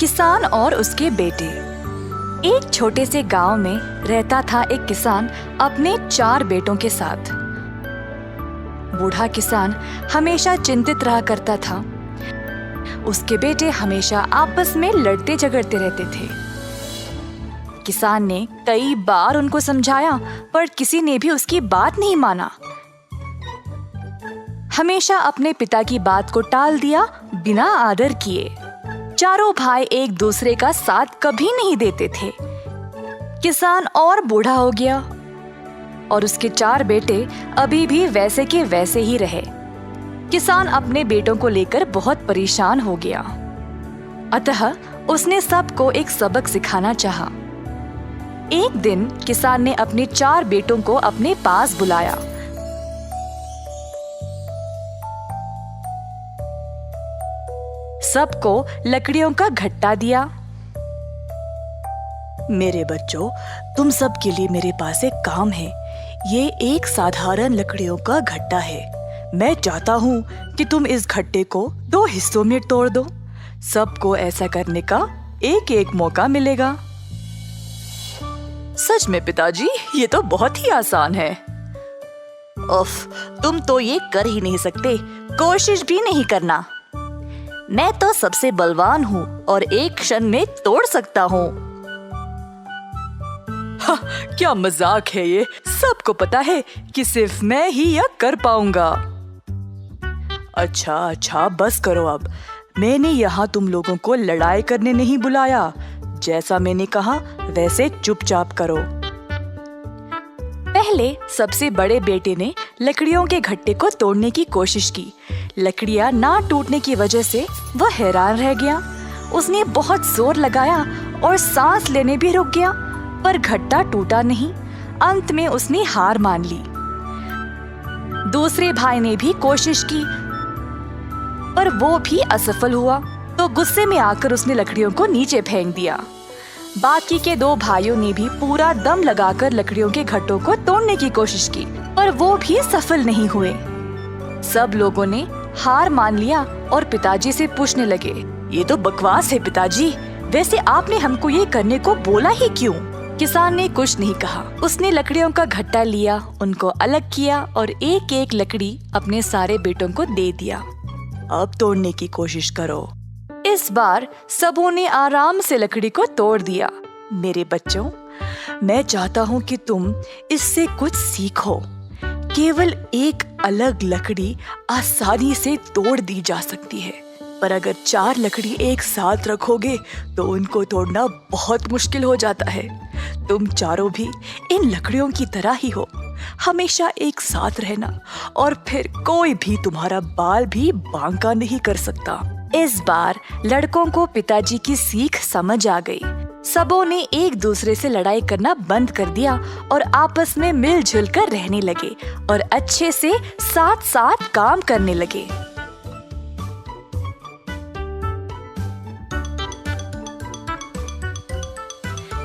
किसान और उसके बेटे। एक छोटे से गांव में रहता था एक किसान अपने 4 बेटों के साथ। बूढ़ा किसान हमेशा चिंतित रहा करता था। उसके बेटे हमेशा आपस में लड़ते झगड़ते रहते थे। किसान ने कई बार उनको समझाया, पर किसी ने भी उसकी बात नहीं माना। हमेशा अपने पिता की बात को टाल दिया बिना आदर किए। चारों भाई एक दूसरे का साथ कभी नहीं देते थे। किसान और बूढ़ा हो गया और उसके 4 बेटे अभी भी वैसे के वैसे ही रहे। किसान अपने बेटों को लेकर बहुत परेशान हो गया। अतः उसने सबको एक सबक सिखाना चाहा। एक दिन किसान ने अपने 4 बेटों को अपने पास बुलाया। सबको लकड़ियों का घट्टा दिया। मेरे बच्चों, तुम सब के लिए मेरे पास एक काम है। ये एक साधारण लकड़ियों का घट्टा है। मैं चाहता हूँ कि तुम इस घट्टे को 2 हिस्सों में तोड़ दो। सबको ऐसा करने का एक मौका मिलेगा। सच में पिताजी, ये तो बहुत ही आसान है। उफ, तुम तो ये कर ही नहीं सकते, कोशिश भी नहीं करना। मैं तो सबसे बलवान हूँ और एक क्षण में तोड़ सकता हूँ। क्या मजाक है ये। सबको पता है कि सिर्फ मैं ही यह कर पाऊंगा। अच्छा, बस करो अब। मैंने यहाँ तुम लोगों को लड़ाई करने नहीं बुलाया। जैसा मैंने कहा वैसे चुपचाप करो। पहले सबसे बड़े बेटे ने लकड़ियों के घट्टे को तोड़ने की कोशिश की। लकड़ियां ना टूटने की वजह से वह हैरान रह गया। उसने बहुत जोर लगाया और सांस लेने भी रुक गया, पर घट्टा टूटा नहीं। अंत में उसने हार मान ली। दूसरे भाई ने भी कोशिश की, पर वो भी असफल हुआ। तो गुस्से में आकर उसने लकड़ियों को नीचे फेंक दिया। बाकी के 2 भाइयों ने भी पूरा दम लगाकर लकड़ियों के घट्टों को तोड़ने की कोशिश की, पर वो भी सफल नहीं हुए। सब लोगों ने हार मान लिया और पिताजी से पूछने लगे, ये तो बकवास है पिताजी। वैसे आपने हमको ये करने को बोला ही क्यों? किसान ने कुछ नहीं कहा। उसने लकड़ियों का घट्टा लिया, उनको अलग किया और एक लकड़ी अपने सारे बेटों को दे दिया। अब तोड़ने की कोशिश करो। इस बार सबों ने आराम से लकड़ी को तोड़ दिया। मेरे बच्चों, मैं चाहता हूँ कि तुम इससे कुछ सीखो। केवल एक अलग लकड़ी आसानी से तोड़ दी जा सकती है, पर अगर 4 लकड़ी एक साथ रखोगे तो उनको तोड़ना बहुत मुश्किल हो जाता है। तुम चारों भी इन लकड़ियों की तरह ही हो। हमेशा एक साथ रहना और फिर कोई भी तुम्हारा बाल भी बांका नहीं कर सकता। इस बार लड़कों को पिताजी की सीख समझ आ गई। सबों ने एक दूसरे से लड़ाई करना बंद कर दिया और आपस में मिलजुल कर रहने लगे और अच्छे से साथ साथ काम करने लगे।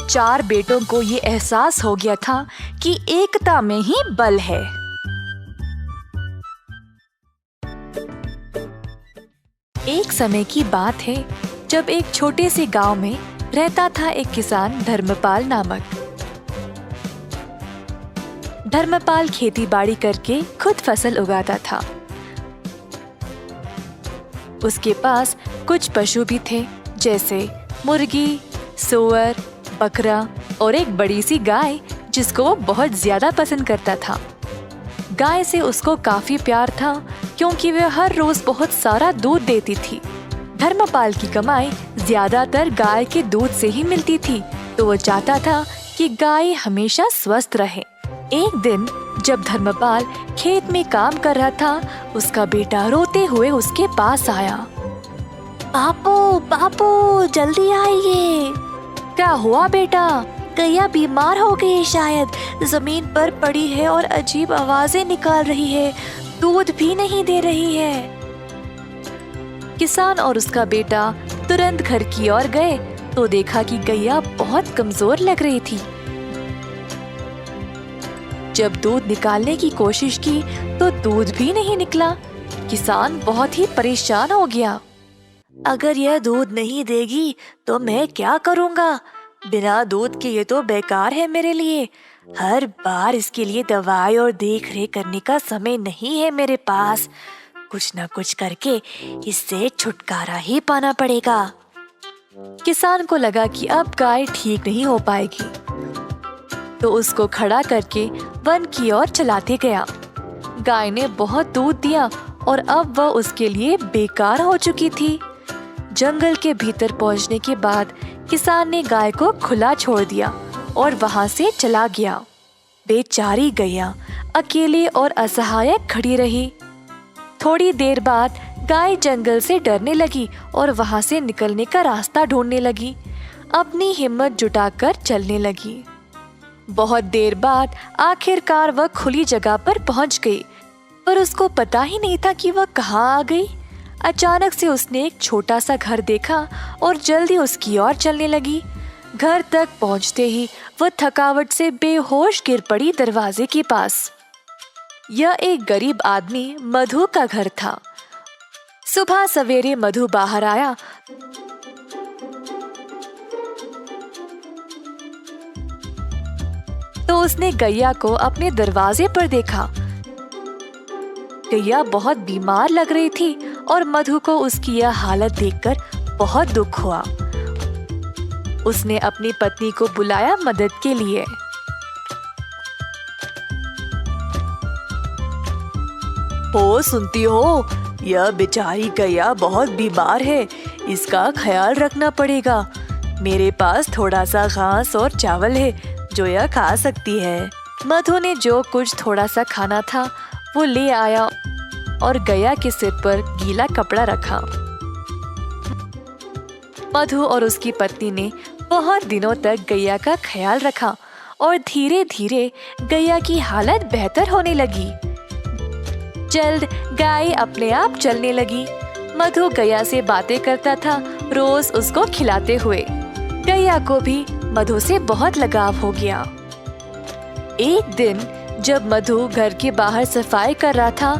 चार बेटों को ये एहसास हो गया था कि एकता में ही बल है। एक समय की बात है जब एक छोटे से गांव में रहता था एक किसान धर्मपाल नामक। धर्मपाल खेती बाड़ी करके खुद फसल उगाता था। उसके पास कुछ पशु भी थे, जैसे मुर्गी, सूअर, बकरा और एक बड़ी सी गाय जिसको वो बहुत ज्यादा पसंद करता था। गाय से उसको काफी प्यार था क्योंकि वह हर रोज बहुत सारा दूध देती थी। धर्मपाल की कमाई ज्यादातर गाय के दूध से ही मिलती थी, तो वो चाहता था कि गाय हमेशा स्वस्थ रहे। एक दिन जब धर्मपाल खेत में काम कर रहा था, उसका बेटा रोते हुए उसके पास आया। बापू, बापू, जल्दी आइए। क्या हुआ बेटा? गैया बीमार हो गई शायद, जमीन पर पड़ी है और अजीब आवाजें निकाल रही है, दूध भी नहीं दे रही है। किसान और उसका बेटा तुरंत घर की ओर गए तो देखा कि गैया बहुत कमजोर लग रही थी। जब दूध निकालने की कोशिश की तो दूध भी नहीं निकला। किसान बहुत ही परेशान हो गया। अगर यह दूध नहीं देगी तो मैं क्या करूँगा? बिना दूध के ये तो बेकार है मेरे लिए। हर बार इसके लिए दवाई और देख रेख करने का समय नहीं है मेरे पास। कुछ न कुछ करके इससे छुटकारा ही पाना पड़ेगा। किसान को लगा कि अब गाय ठीक नहीं हो पाएगी, तो उसको खड़ा करके वन की ओर चलाते गया। गाय ने बहुत दूध दिया और अब वह उसके लिए बेकार हो चुकी थी। जंगल के भीतर पहुंचने के बाद किसान ने गाय को खुला छोड़ दिया और वहां से चला गया। बेचारी गैया अकेली और असहाय खड़ी रही। थोड़ी देर बाद गाय जंगल से डरने लगी और वहां से निकलने का रास्ता ढूंढने लगी। अपनी हिम्मत जुटाकर चलने लगी। बहुत देर बाद आखिरकार वह खुली जगह पर पहुंच गई, पर उसको पता ही नहीं था कि वह कहाँ आ गई। अचानक से उसने एक छोटा सा घर देखा और जल्दी उसकी ओर चलने लगी। घर तक पहुंचते ही वह थकावट से बेहोश गिर पड़ी दरवाजे के पास। यह एक गरीब आदमी मधु का घर था। सुबह सवेरे मधु बाहर आया तो उसने गैया को अपने दरवाजे पर देखा। गैया बहुत बीमार लग रही थी और मधु को उसकी यह हालत देखकर बहुत दुख हुआ। उसने अपनी पत्नी को बुलाया मदद के लिए। हो सुनती हो, यह बेचारी गैया बहुत बीमार है, इसका ख्याल रखना पड़ेगा। मेरे पास थोड़ा सा घास और चावल है जो यह खा सकती है। मधु ने जो कुछ थोड़ा सा खाना था वो ले आया और गैया के सिर पर गीला कपड़ा रखा। मधु और उसकी पत्नी ने बहुत दिनों तक गैया का ख्याल रखा और धीरे धीरे गैया की हालत बेहतर होने लगी। जल्द गाय अपने आप चलने लगी। मधु गैया से बातें करता था, रोज उसको खिलाते हुए। गैया को भी मधु से बहुत लगाव हो गया। एक दिन जब मधु घर के बाहर सफाई कर रहा था,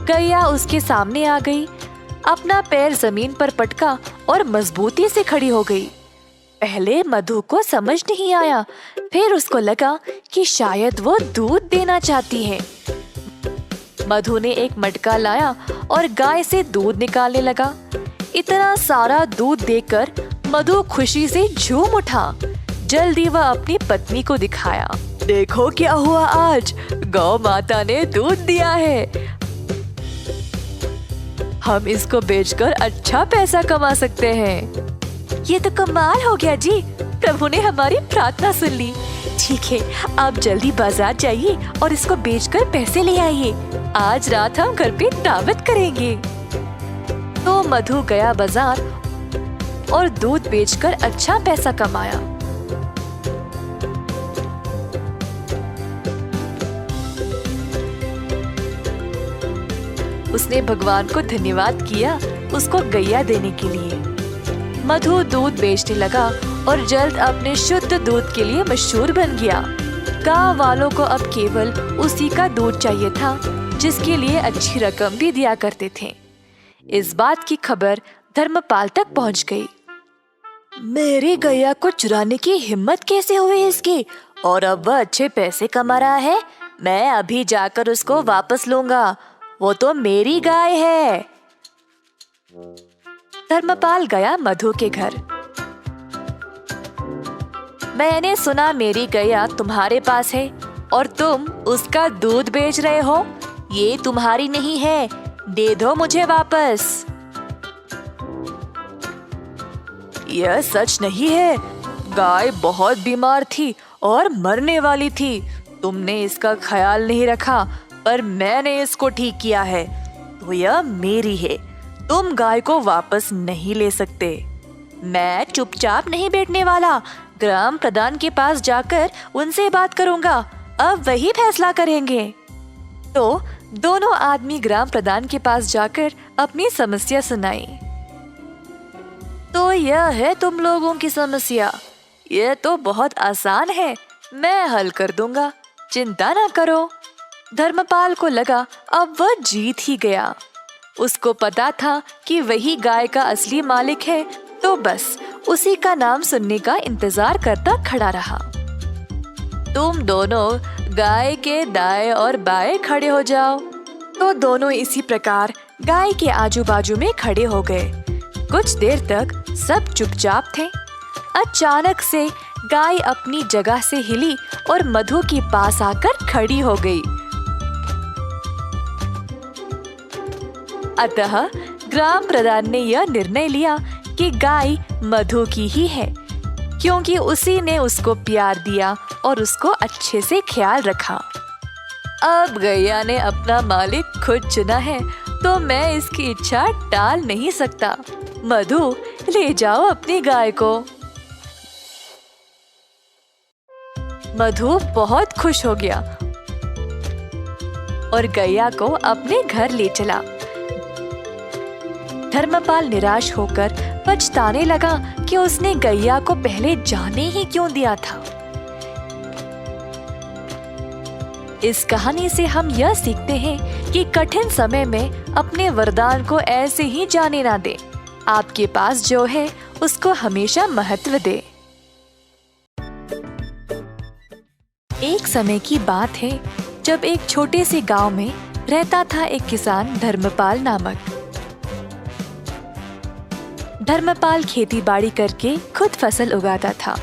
गैया उसके सामने आ गई। अपना पैर जमीन पर पटका और मजबूती से खड़ी हो गई। पहले मधु को समझ नहीं आया, फिर उसको लगा कि शायद वो दूध देना चाहती है। मधु ने एक मटका लाया और गाय से दूध निकालने लगा। इतना सारा दूध देखकर मधु खुशी से झूम उठा। जल्दी वह अपनी पत्नी को दिखाया। देखो क्या हुआ आज, गौ माता ने दूध दिया है। हम इसको बेचकर अच्छा पैसा कमा सकते हैं। ये तो कमाल हो गया जी, प्रभु ने हमारी प्रार्थना सुन ली। ठीक है, आप जल्दी बाजार जाइए और इसको बेचकर पैसे ले आइए। आज रात हम घर पे दावत करेंगे। तो मधु गया बाजार और दूध बेचकर अच्छा पैसा कमाया। उसने भगवान को धन्यवाद किया उसको गैया देने के लिए। मधु दूध बेचने लगा और जल्द अपने शुद्ध दूध के लिए मशहूर बन गया। गांव वालों को अब केवल उसी का दूध चाहिए था, जिसके लिए अच्छी रकम भी दिया करते थे। इस बात की खबर धर्मपाल तक पहुंच गई। मेरी गैया को चुराने की हिम्मत कैसे हुई इसकी, और अब वह अच्छे पैसे कमा रहा है। मैं अभी जाकर उसको वापस लूंगा, वो तो मेरी गाय है। धर्मपाल गया मधु के घर। मैंने सुना मेरी गैया तुम्हारे पास है और तुम उसका दूध बेच रहे हो। ये तुम्हारी नहीं है, दे दो मुझे वापस। यह सच नहीं है, गाय बहुत बीमार थी और मरने वाली थी। तुमने इसका ख्याल नहीं रखा, पर मैंने इसको ठीक किया है, तो यह मेरी है। तुम गाय को वापस नहीं ले सकते। मैं चुपचाप नहीं बैठने वाला, ग्राम प्रधान के पास जाकर उनसे बात करूंगा। अब वही फैसला करेंगे। तो दोनों आदमी ग्राम प्रधान के पास जाकर अपनी समस्या सुनाई। तो यह है तुम लोगों की समस्या, यह तो बहुत आसान है, मैं हल कर दूंगा, चिंता ना करो। धर्मपाल को लगा अब वह जीत ही गया। उसको पता था कि वही गाय का असली मालिक है, तो बस उसी का नाम सुनने का इंतजार करता खड़ा रहा। तुम दोनों गाय के दाएं और बाएं खड़े हो जाओ। तो दोनों इसी प्रकार गाय के आजू बाजू में खड़े हो गए। कुछ देर तक सब चुपचाप थे। अचानक से गाय अपनी जगह से हिली और मधु के पास आकर खड़ी हो गई। अतः ग्राम प्रधान ने यह निर्णय लिया कि गाय मधु की ही है, क्योंकि उसी ने उसको प्यार दिया और उसको अच्छे से ख्याल रखा। अब गैया ने अपना मालिक खुद चुना है, तो मैं इसकी इच्छा टाल नहीं सकता। मधु, ले जाओ अपनी गाय को। मधु बहुत खुश हो गया और गैया को अपने घर ले चला। धर्मपाल निराश होकर पछताने लगा कि उसने गैया को पहले जाने ही क्यों दिया था। इस कहानी से हम यह सीखते हैं कि कठिन समय में अपने वरदान को ऐसे ही जाने ना दे। आपके पास जो है उसको हमेशा महत्व दे। एक समय की बात है जब एक छोटे से गांव में रहता था एक किसान धर्मपाल नामक। धर्मपाल खेती बाड़ी करके खुद फसल उगाता था।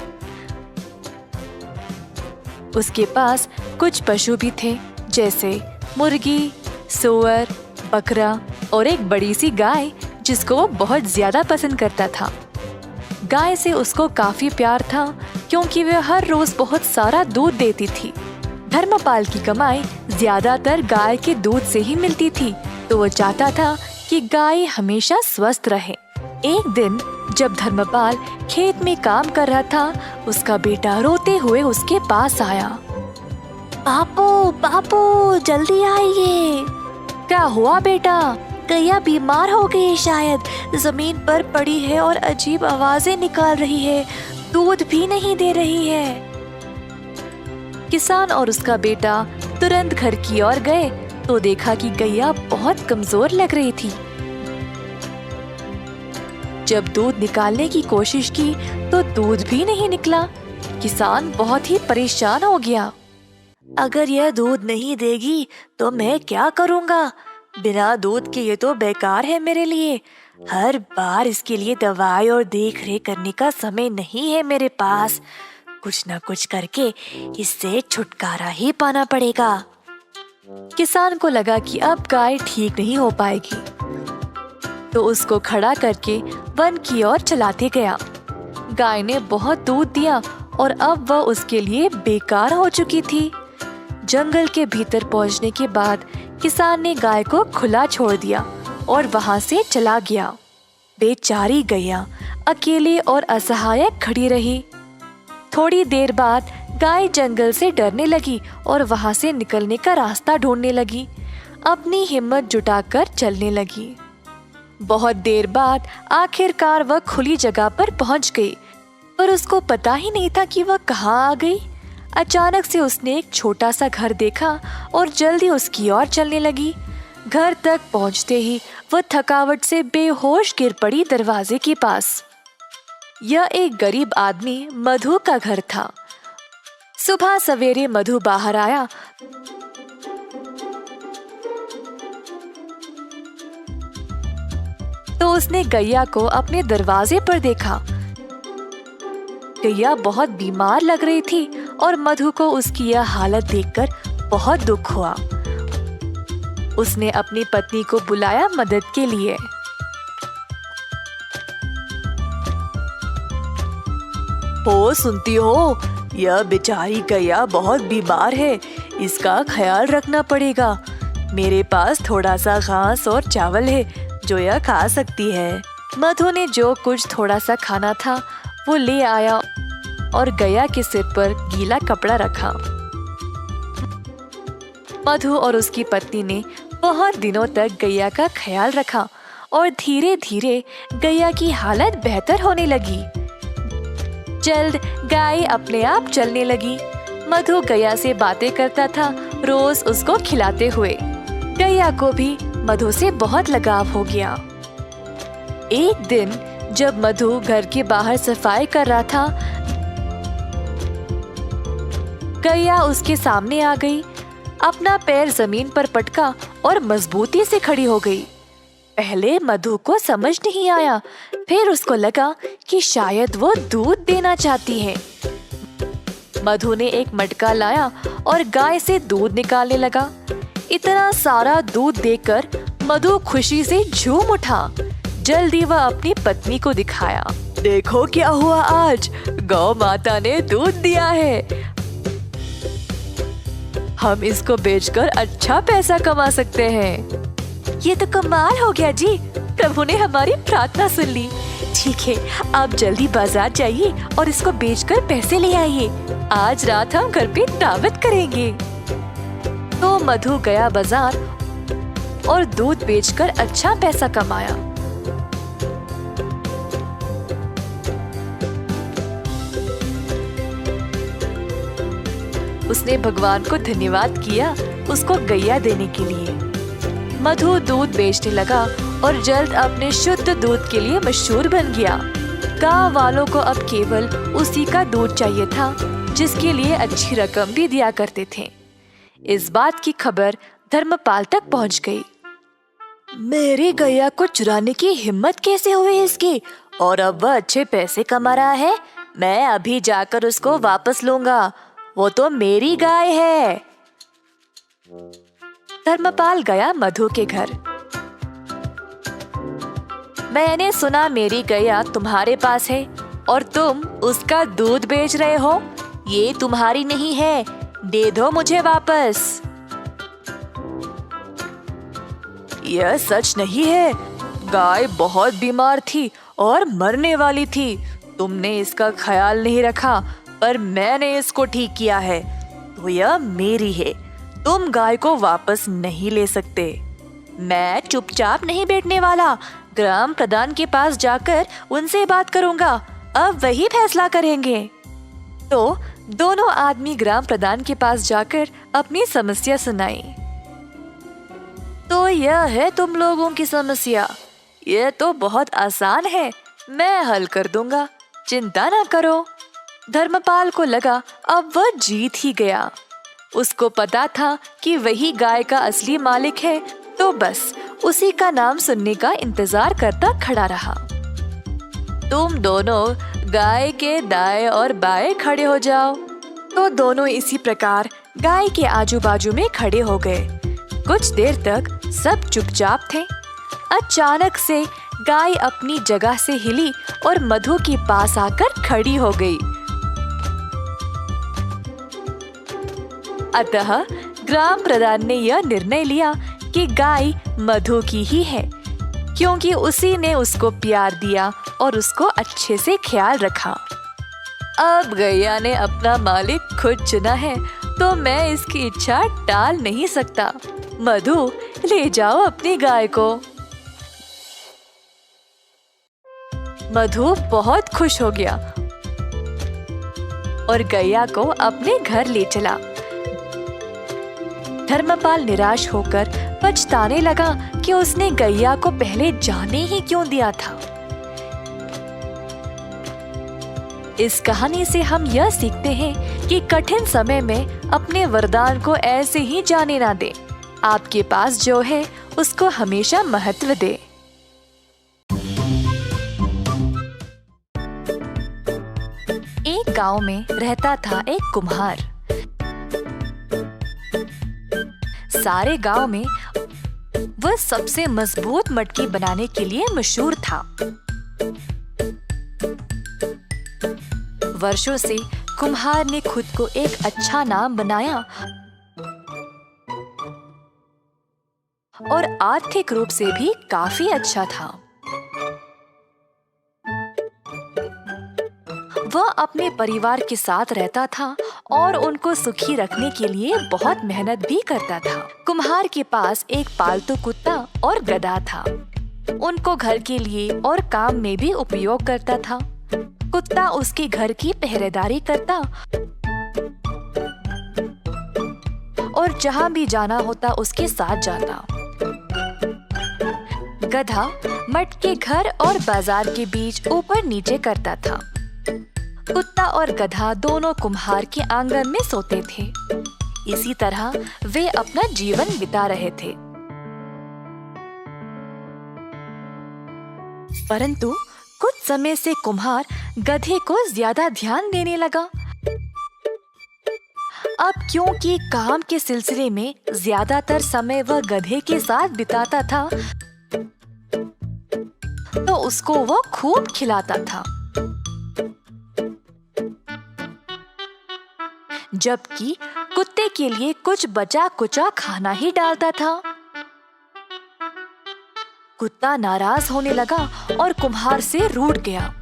उसके पास कुछ पशु भी थे, जैसे मुर्गी, सूअर, बकरा और एक बड़ी सी गाय जिसको वो बहुत ज्यादा पसंद करता था। गाय से उसको काफी प्यार था, क्योंकि वह हर रोज बहुत सारा दूध देती थी। धर्मपाल की कमाई ज्यादातर गाय के दूध से ही मिलती थी, तो वो चाहता था कि गाय हमेशा स्वस्थ रहे। एक दिन जब धर्मपाल खेत में काम कर रहा था, उसका बेटा रोते हुए उसके पास आया। बापू, बापू, जल्दी आइए। क्या हुआ बेटा? गैया बीमार हो गई है, शायद जमीन पर पड़ी है और अजीब आवाजें निकाल रही है, दूध भी नहीं दे रही है। किसान और उसका बेटा तुरंत घर की ओर गए तो देखा कि गैया बहुत कमजोर लग रही थी। जब दूध निकालने की कोशिश की तो दूध भी नहीं निकला। किसान बहुत ही परेशान हो गया। अगर यह दूध नहीं देगी तो मैं क्या करूँगा? बिना दूध के ये तो बेकार है मेरे लिए। हर बार इसके लिए दवाई और देख रेख करने का समय नहीं है मेरे पास। कुछ न कुछ करके इससे छुटकारा ही पाना पड़ेगा। किसान को लगा कि अब गाय ठीक नहीं हो पाएगी, तो उसको खड़ा करके वन की ओर चलाते गया। गाय ने बहुत दूध दिया और अब वह उसके लिए बेकार हो चुकी थी। जंगल के भीतर पहुंचने के बाद किसान ने गाय को खुला छोड़ दिया और वहां से चला गया। बेचारी गैया अकेली और असहाय खड़ी रही। थोड़ी देर बाद गाय जंगल से डरने लगी और वहां से निकलने का रास्ता ढूंढने लगी। अपनी हिम्मत जुटाकर चलने लगी। बहुत देर बाद आखिरकार वह खुली जगह पर पहुंच गई, पर उसको पता ही नहीं था कि वह कहाँ आ गई। अचानक से उसने एक छोटा सा घर देखा और जल्दी उसकी ओर चलने लगी। घर तक पहुंचते ही वह थकावट से बेहोश गिर पड़ी दरवाजे के पास। यह एक गरीब आदमी मधु का घर था। सुबह सवेरे मधु बाहर आया तो उसने गैया को अपने दरवाजे पर देखा। गैया बहुत बीमार लग रही थी और मधु को उसकी यह हालत देखकर बहुत दुख हुआ। उसने अपनी पत्नी को बुलाया मदद के लिए। हो, सुनती हो? यह बेचारी गैया बहुत बीमार है, इसका ख्याल रखना पड़ेगा। मेरे पास थोड़ा सा घास और चावल है जो यह खा सकती है। मधु ने जो कुछ थोड़ा सा खाना था वो ले आया और गैया के सिर पर गीला कपड़ा रखा। मधु और उसकी पत्नी ने बहुत दिनों तक गैया का ख्याल रखा और धीरे धीरे गैया की हालत बेहतर होने लगी। जल्द गाय अपने आप चलने लगी। मधु गैया से बातें करता था, रोज उसको खिलाते हुए। गैया को भी मधु से बहुत लगाव हो गया। एक दिन जब मधु घर के बाहर सफाई कर रहा था, गैया उसके सामने आ गई, अपना पैर जमीन पर पटका और मजबूती से खड़ी हो गई। पहले मधु को समझ नहीं आया, फिर उसको लगा कि शायद वो दूध देना चाहती है। मधु ने एक मटका लाया और गाय से दूध निकालने लगा। इतना सारा दूध देखकर मधु खुशी से झूम उठा। जल्दी वह अपनी पत्नी को दिखाया। देखो क्या हुआ, आज गौ माता ने दूध दिया है। हम इसको बेचकर अच्छा पैसा कमा सकते हैं। ये तो कमाल हो गया जी, प्रभु ने हमारी प्रार्थना सुन ली। ठीक है, आप जल्दी बाजार जाइए और इसको बेचकर पैसे ले आइए। आज रात हम घर पे दावत करेंगे। तो मधु गया बाजार और दूध बेचकर अच्छा पैसा कमाया। उसने भगवान को धन्यवाद किया उसको गैया देने के लिए। मधु दूध बेचने लगा और जल्द अपने शुद्ध दूध के लिए मशहूर बन गया। गांव वालों को अब केवल उसी का दूध चाहिए था, जिसके लिए अच्छी रकम भी दिया करते थे। इस बात की खबर धर्मपाल तक पहुंच गई। मेरी गैया को चुराने की हिम्मत कैसे हुई इसकी, और अब वह अच्छे पैसे कमा रहा है। मैं अभी जाकर उसको वापस लूंगा, वो तो मेरी गाय है। धर्मपाल गया मधु के घर। मैंने सुना मेरी गैया तुम्हारे पास है और तुम उसका दूध बेच रहे हो। ये तुम्हारी नहीं है, दे दो मुझे वापस। यह सच नहीं है, गाय बहुत बीमार थी और मरने वाली थी। तुमने इसका ख्याल नहीं रखा, पर मैंने इसको ठीक किया है, तो यह मेरी है। तुम गाय को वापस नहीं ले सकते। मैं चुपचाप नहीं बैठने वाला, ग्राम प्रधान के पास जाकर उनसे बात करूंगा। अब वही फैसला करेंगे। तो दोनों आदमी ग्राम प्रधान के पास जाकर अपनी समस्या सुनाई। तो यह है तुम लोगों की समस्या, यह तो बहुत आसान है, मैं हल कर दूंगा, चिंता ना करो। धर्मपाल को लगा अब वह जीत ही गया। उसको पता था कि वही गाय का असली मालिक है, तो बस उसी का नाम सुनने का इंतजार करता खड़ा रहा। तुम दोनों गाय के दाएं और बाएं खड़े हो जाओ। तो दोनों इसी प्रकार गाय के आजू बाजू में खड़े हो गए। कुछ देर तक सब चुपचाप थे। अचानक से गाय अपनी जगह से हिली और मधु के पास आकर खड़ी हो गई। अतः ग्राम प्रधान ने यह निर्णय लिया कि गाय मधु की ही है, क्योंकि उसी ने उसको प्यार दिया और उसको अच्छे से ख्याल रखा। अब गैया ने अपना मालिक खुद चुना है, तो मैं इसकी इच्छा टाल नहीं सकता। मधु, ले जाओ अपनी गाय को। मधु बहुत खुश हो गया और गैया को अपने घर ले चला। धर्मपाल निराश होकर पछताने लगा कि उसने गैया को पहले जाने ही क्यों दिया था। इस कहानी से हम यह सीखते हैं कि कठिन समय में अपने वरदान को ऐसे ही जाने ना दें। आपके पास जो है उसको हमेशा महत्व दें। एक गांव में रहता था एक कुम्हार। सारे गांव में वह सबसे मजबूत मटकी बनाने के लिए मशहूर था। वर्षों से कुम्हार ने खुद को एक अच्छा नाम बनाया और आर्थिक रूप से भी काफी अच्छा था। वह अपने परिवार के साथ रहता था और उनको सुखी रखने के लिए बहुत मेहनत भी करता था। कुम्हार के पास एक पालतू कुत्ता और गधा था। उनको घर के लिए और काम में भी उपयोग करता था। कुत्ता उसके घर की पहरेदारी करता और जहाँ भी जाना होता उसके साथ जाता। गधा मटके घर और बाजार के बीच ऊपर नीचे करता था। कुत्ता और गधा दोनों कुम्हार के आंगन में सोते थे। इसी तरह वे अपना जीवन बिता रहे थे। परंतु कुछ समय से कुम्हार गधे को ज्यादा ध्यान देने लगा। अब क्योंकि काम के सिलसिले में ज्यादातर समय वह गधे के साथ बिताता था, तो उसको वो खूब खिलाता था, जबकि कुत्ते के लिए कुछ बचा कुचा खाना ही डालता था। कुत्ता नाराज होने लगा और कुम्हार से रूठ गया।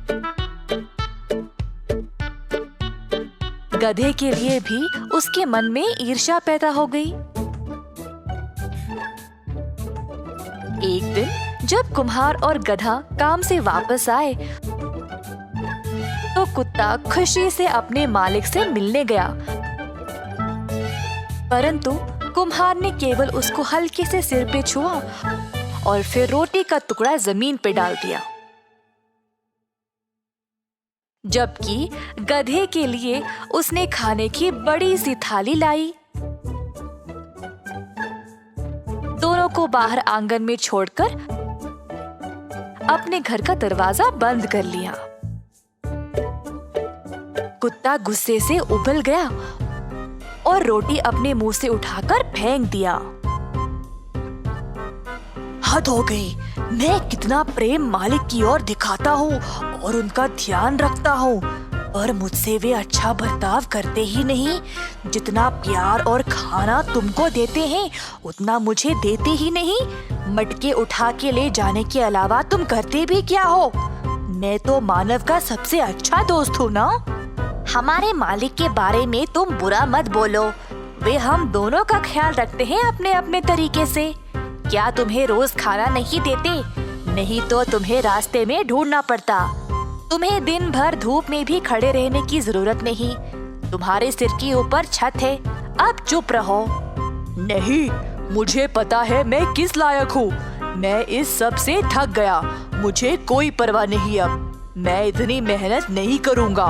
गधे के लिए भी उसके मन में ईर्ष्या पैदा हो गई। एक दिन जब कुम्हार और गधा काम से वापस आए, तो कुत्ता खुशी से अपने मालिक से मिलने गया, परंतु कुम्हार ने केवल उसको हल्के से सिर पे छुआ और फिर रोटी का टुकड़ा जमीन पे डाल दिया। जबकि गधे के लिए उसने खाने की बड़ी सी थाली लाई। दोनों को बाहर आंगन में छोड़कर अपने घर का दरवाजा बंद कर लिया। कुत्ता गुस्से से उबल गया और रोटी अपने मुंह से उठाकर फेंक दिया। हद हो गई। मैं कितना प्रेम मालिक की ओर दिखाता हूँ और उनका ध्यान रखता हूँ, पर मुझसे वे अच्छा बर्ताव करते ही नहीं। जितना प्यार और खाना तुमको देते हैं, उतना मुझे देते ही नहीं। मटके उठा के ले जाने के अलावा तुम करते भी क्या हो? मैं तो मानव का सबसे अच्छा दोस्त हूँ ना। हमारे मालिक के बारे में तुम बुरा मत बोलो। वे हम दोनों का ख्याल रखते हैं अपने अपने तरीके से। क्या तुम्हें रोज खाना नहीं देते? नहीं तो तुम्हें रास्ते में ढूंढना पड़ता। तुम्हें दिन भर धूप में भी खड़े रहने की जरूरत नहीं। तुम्हारे सिर के ऊपर छत है। अब चुप रहो। नहीं, मुझे पता है मैं किस लायक हूँ। मैं इस सब से थक गया। मुझे कोई परवाह नहीं अब। मैं इतनी मेहनत नहीं करूँगा।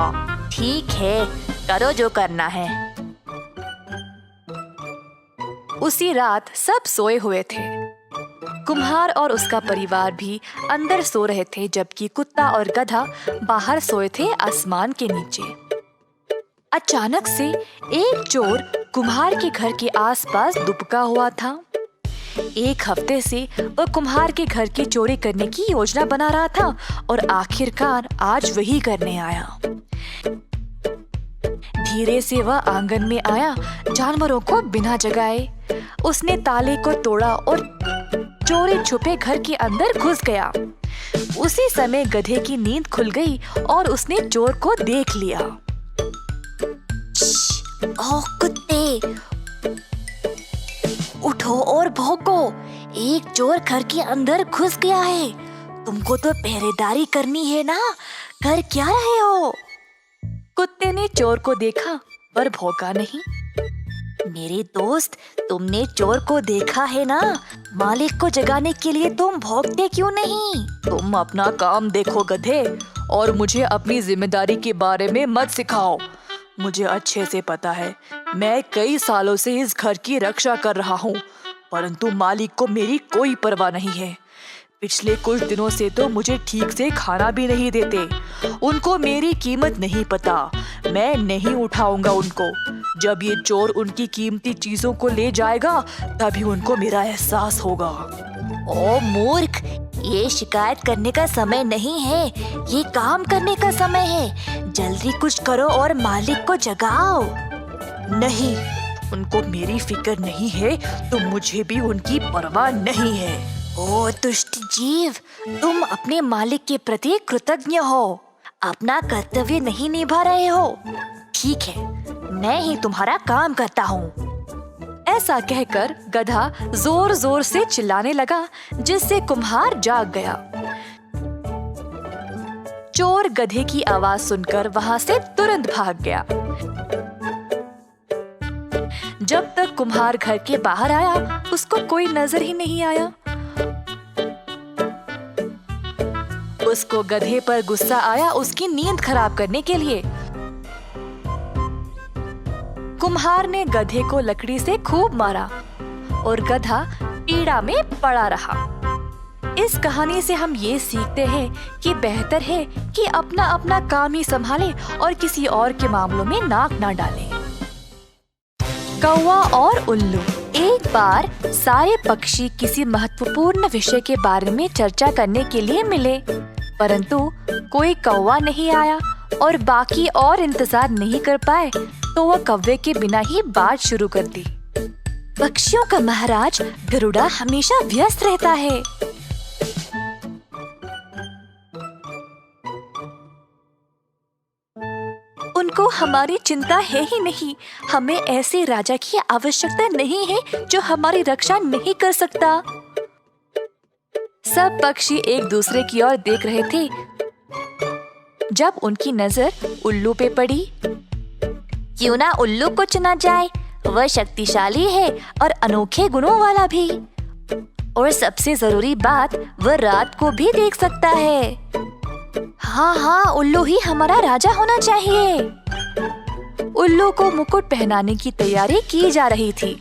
ठीक है, करो जो करना है। उसी रात सब सोए हुए थे। कुम्हार और उसका परिवार भी अंदर सो रहे थे, जबकि कुत्ता और गधा बाहर सोए थे आसमान के नीचे। अचानक से एक चोर कुम्हार के घर के आसपास दुबका हुआ था। एक हफ्ते से वह कुम्हार के घर की चोरी करने की योजना बना रहा था और आखिरकार आज वही करने आया। धीरे से वह आंगन में आया, जानवरों को बिना जगाए। उसने ताले को तोड़ा और चोरी छुपे घर के अंदर घुस गया। उसी समय गधे की नींद खुल गई और उसने चोर को देख लिया। ओह कुत्ते, उठो और भौंको। एक चोर घर के अंदर घुस गया है। तुमको तो पहरेदारी करनी है ना, कर क्या रहे हो? कुत्ते ने चोर को देखा पर भौंका नहीं। मेरे दोस्त, तुमने चोर को देखा है ना, मालिक को जगाने के लिए तुम भौंकते क्यों नहीं? तुम अपना काम देखो गधे, और मुझे अपनी जिम्मेदारी के बारे में मत सिखाओ। मुझे अच्छे से पता है, मैं कई सालों से इस घर की रक्षा कर रहा हूँ, परंतु मालिक को मेरी कोई परवाह नहीं है। पिछले कुछ दिनों से तो मुझे ठीक से खाना भी नहीं देते। उनको मेरी कीमत नहीं पता। मैं नहीं उठाऊंगा उनको। जब ये चोर उनकी कीमती चीजों को ले जाएगा, तभी उनको मेरा एहसास होगा। ओ मूर्ख, ये शिकायत करने का समय नहीं है, ये काम करने का समय है। जल्दी कुछ करो और मालिक को जगाओ। नहीं, उनको मेरी फिक्र नहीं है, तो मुझे भी उनकी परवाह नहीं है। ओ दुष्ट जीव, तुम अपने मालिक के प्रति कृतज्ञ हो। अपना कर्तव्य नहीं निभा रहे हो। ठीक है, मैं ही तुम्हारा काम करता हूँ। ऐसा कहकर गधा जोर जोर से चिल्लाने लगा, जिससे कुम्हार जाग गया। चोर गधे की आवाज सुनकर वहां से तुरंत भाग गया। जब तक कुम्हार घर के बाहर आया, उसको कोई नजर ही नहीं आया। उसको गधे पर गुस्सा आया उसकी नींद खराब करने के लिए। कुम्हार ने गधे को लकड़ी से खूब मारा और गधा पीड़ा में पड़ा रहा। इस कहानी से हम ये सीखते हैं कि बेहतर है कि अपना अपना काम ही संभालें और किसी और के मामलों में नाक ना डालें। कौवा और उल्लू। एक बार सारे पक्षी किसी महत्वपूर्ण विषय के बारे में चर्चा करने के लिए मिले, परंतु कोई कौवा नहीं आया और बाकी और इंतजार नहीं कर पाए, तो वह कौवे के बिना ही बात शुरू कर दी। पक्षियों का महाराज गरुड़ा हमेशा व्यस्त रहता है। उनको हमारी चिंता है ही नहीं। हमें ऐसे राजा की आवश्यकता नहीं है जो हमारी रक्षा नहीं कर सकता। सब पक्षी एक दूसरे की ओर देख रहे थे जब उनकी नजर उल्लू पे पड़ी। क्यों ना उल्लू को चुना जाए, वह शक्तिशाली है और अनोखे गुणों वाला भी। और सबसे जरूरी बात, वह रात को भी देख सकता है। हाँ, उल्लू ही हमारा राजा होना चाहिए। उल्लू को मुकुट पहनाने की तैयारी की जा रही थी।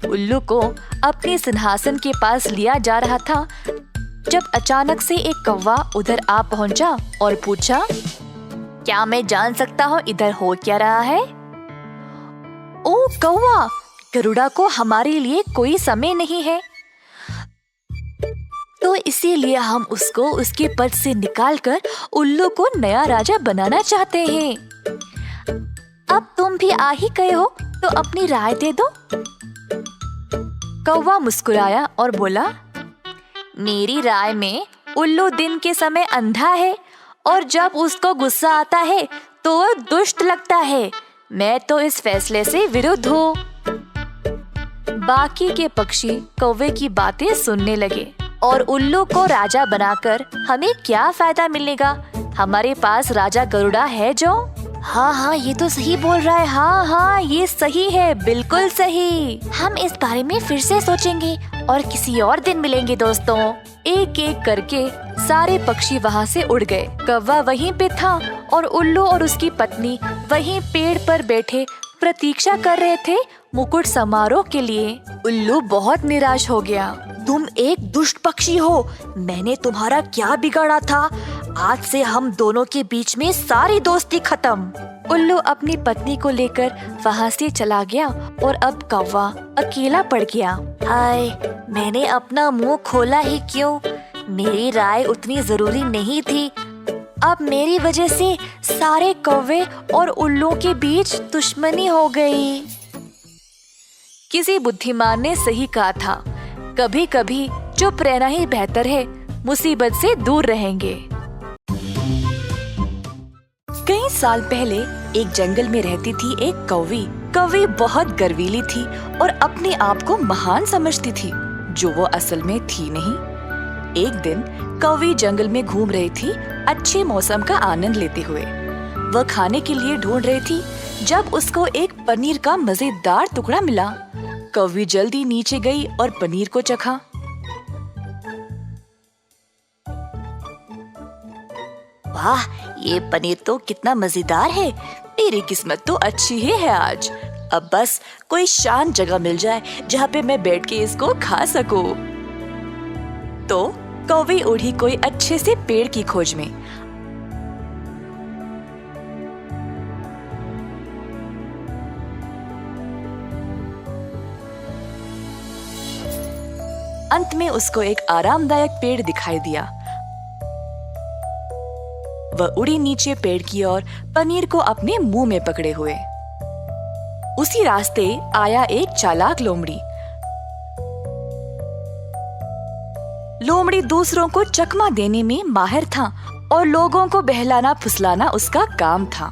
उल्लू को अपने सिंहासन के पास लिया जा रहा था जब अचानक से एक कौवा उधर आ पहुंचा और पूछा, क्या मैं जान सकता हूँ इधर हो क्या रहा है? ओ कौवा, गरुड़ा को हमारे लिए कोई समय नहीं है, तो इसीलिए हम उसको उसके पद से निकालकर उल्लू को नया राजा बनाना चाहते हैं। अब तुम भी आ ही गए हो तो अपनी राय दे दो। कौवा मुस्कुराया और बोला, मेरी राय में उल्लू दिन के समय अंधा है और जब उसको गुस्सा आता है तो वह दुष्ट लगता है। मैं तो इस फैसले से विरुद्ध हूँ। बाकी के पक्षी कौवे की बातें सुनने लगे। और उल्लू को राजा बनाकर हमें क्या फायदा मिलेगा? हमारे पास राजा गरुड़ा है जो। हाँ, ये तो सही बोल रहा है। हाँ, ये सही है, बिल्कुल सही। हम इस बारे में फिर से सोचेंगे और किसी और दिन मिलेंगे दोस्तों। एक एक करके सारे पक्षी वहाँ से उड़ गए। कौवा वहीं पे था और उल्लू और उसकी पत्नी वहीं पेड़ पर बैठे प्रतीक्षा कर रहे थे मुकुट समारोह के लिए। उल्लू बहुत निराश हो गया। तुम एक दुष्ट पक्षी हो, मैंने तुम्हारा क्या बिगाड़ा था? आज से हम दोनों के बीच में सारी दोस्ती खत्म। उल्लू अपनी पत्नी को लेकर वहाँ से चला गया और अब कौवा अकेला पड़ गया। हाय, मैंने अपना मुंह खोला ही क्यों? मेरी राय उतनी जरूरी नहीं थी। अब मेरी वजह से सारे कौवे और उल्लू के बीच दुश्मनी हो गई। किसी बुद्धिमान ने सही कहा था, कभी कभी चुप रहना ही बेहतर है, मुसीबत से दूर रहेंगे। कई साल पहले एक जंगल में रहती थी एक कौवी। कौवी बहुत गर्वीली थी और अपने आप को महान समझती थी, जो वो असल में थी नहीं। एक दिन कौवी जंगल में घूम रही थी, अच्छे मौसम का आनंद लेते हुए। वह खाने के लिए ढूंढ रही थी जब उसको एक पनीर का मजेदार टुकड़ा मिला। कौवी जल्दी नीचे गई और पनीर को चखा। वाह, ये पनीर तो कितना मजेदार है। मेरी किस्मत तो अच्छी ही है आज। अब बस कोई शांत जगह मिल जाए जहाँ पे मैं बैठ के इसको खा सकूं। तो कौवी उड़ी कोई अच्छे से पेड़ की खोज में। अंत में उसको एक आरामदायक पेड़ दिखाई दिया। वह उड़ी नीचे पेड़ की ओर, पनीर को अपने मुंह में पकड़े हुए। उसी रास्ते आया एक चालाक लोमड़ी। लोमड़ी दूसरों को चकमा देने में माहिर था और लोगों को बहलाना फुसलाना उसका काम था।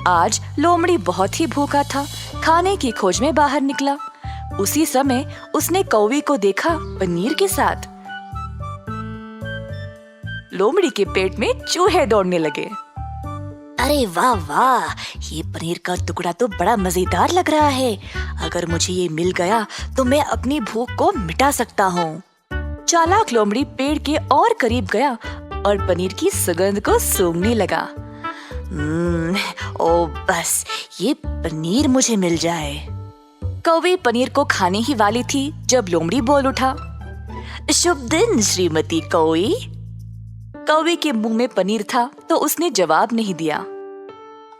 आज लोमड़ी बहुत ही भूखा था, खाने की खोज में बाहर निकला। उसी समय उसने कौवी को देखा पनीर के साथ। लोमड़ी के पेट में चूहे दौड़ने लगे। अरे वाह वाह, ये पनीर का टुकड़ा तो बड़ा मजेदार लग रहा है। अगर मुझे ये मिल गया तो मैं अपनी भूख को मिटा सकता हूँ। चालाक लोमड़ी पेड़ के और करीब गया और पनीर की सुगंध को सूंघने लगा। ओ बस ये पनीर मुझे मिल जाए। कौवे पनीर को खाने ही वाली थी जब लोमड़ी बोल उठा, शुभ दिन श्रीमती कौवी। कौवे के मुंह में पनीर था तो उसने जवाब नहीं दिया।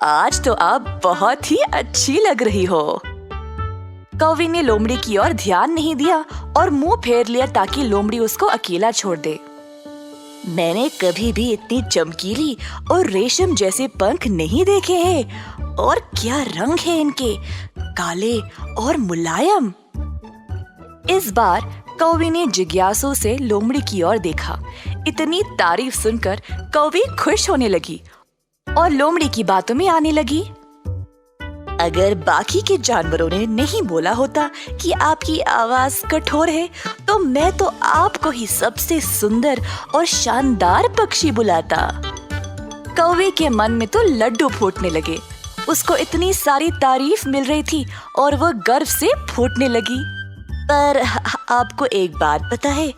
आज तो आप बहुत ही अच्छी लग रही हो। कौवे ने लोमड़ी की ओर ध्यान नहीं दिया और मुंह फेर लिया ताकि लोमड़ी उसको अकेला छोड़ दे। मैंने कभी भी इतनी चमकीली और रेशम जैसे पंख नहीं देखे हैं। और क्या रंग है इनके, काले और मुलायम। इस बार कौवे ने जिज्ञासु से लोमड़ी की ओर देखा। इतनी तारीफ सुनकर कौवी खुश होने लगी और लोमड़ी की बातों में आने लगी। अगर बाकी के जानवरों ने नहीं बोला होता कि आपकी आवाज कठोर है, तो मैं तो आपको ही सबसे सुंदर और शानदार पक्षी बुलाता। कौवे के मन में तो लड्डू फूटने लगे। उसको इतनी सारी तारीफ मिल रही थी और वह गर्व से फूटने लगी। पर आपको एक बात पता है,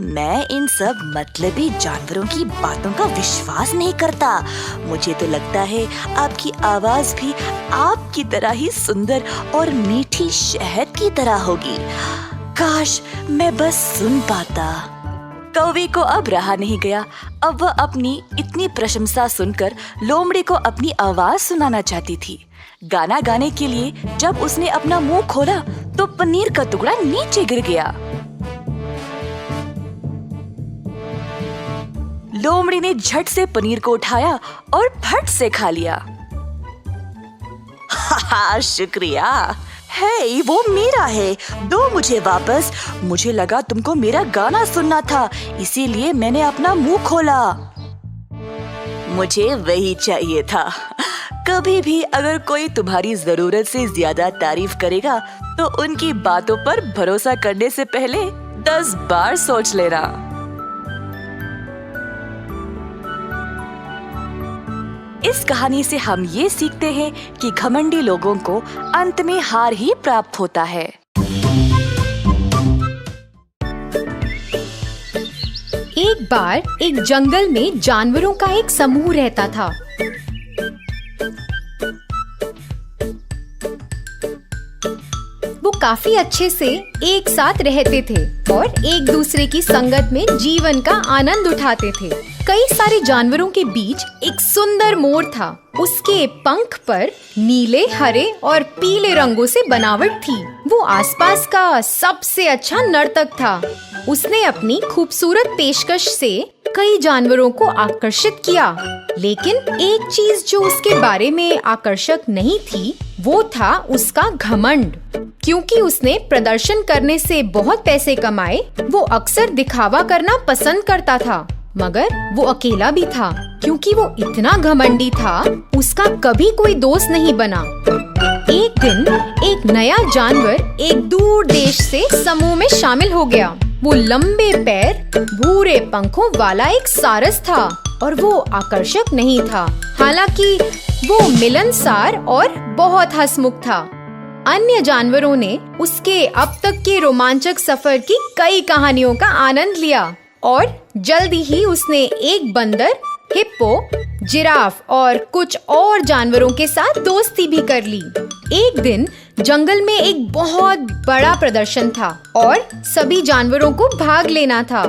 मैं इन सब मतलबी जानवरों की बातों का विश्वास नहीं करता। मुझे तो लगता है आपकी आवाज भी आपकी तरह ही सुंदर और मीठी शहद की तरह होगी। काश मैं बस सुन पाता। कौवे को अब रहा नहीं गया। अब वह अपनी इतनी प्रशंसा सुनकर लोमड़ी को अपनी आवाज सुनाना चाहती थी। गाना गाने के लिए जब उसने अपना मुंह खोला तो पनीर का टुकड़ा नीचे गिर गया। लोमड़ी ने झट से पनीर को उठाया और फट से खा लिया। शुक्रिया। हे, वो मेरा है, दो मुझे वापस। मुझे लगा तुमको मेरा गाना सुनना था, इसीलिए मैंने अपना मुंह खोला। मुझे वही चाहिए था। कभी भी अगर कोई तुम्हारी जरूरत से ज्यादा तारीफ करेगा तो उनकी बातों पर भरोसा करने से पहले 10 बार सोच लेना। इस कहानी से हम ये सीखते हैं कि घमंडी लोगों को अंत में हार ही प्राप्त होता है। एक बार एक जंगल में जानवरों का एक समूह रहता था। वो काफी अच्छे से एक साथ रहते थे और एक दूसरे की संगत में जीवन का आनंद उठाते थे। कई सारे जानवरों के बीच एक सुंदर मोर था। उसके पंख पर नीले, हरे और पीले रंगों से बनावट थी। वो आसपास का सबसे अच्छा नर्तक था। उसने अपनी खूबसूरत पेशकश से कई जानवरों को आकर्षित किया, लेकिन एक चीज जो उसके बारे में आकर्षक नहीं थी, वो था उसका घमंड। क्योंकि उसने प्रदर्शन करने से बहुत पैसे कमाए, वो अक्सर दिखावा करना पसंद करता था। मगर वो अकेला भी था। क्योंकि वो इतना घमंडी था, उसका कभी कोई दोस्त नहीं बना। एक दिन एक नया जानवर एक दूर देश से समूह में शामिल हो गया। वो लंबे पैर, भूरे पंखों वाला एक सारस था और वो आकर्षक नहीं था, हालांकि वो मिलनसार और बहुत हंसमुख था। अन्य जानवरों ने उसके अब तक के रोमांचक सफर की कई कहानियों का आनंद लिया और जल्दी ही उसने एक बंदर, हिप्पो, जिराफ और कुछ और जानवरों के साथ दोस्ती भी कर ली। एक दिन जंगल में एक बहुत बड़ा प्रदर्शन था और सभी जानवरों को भाग लेना था।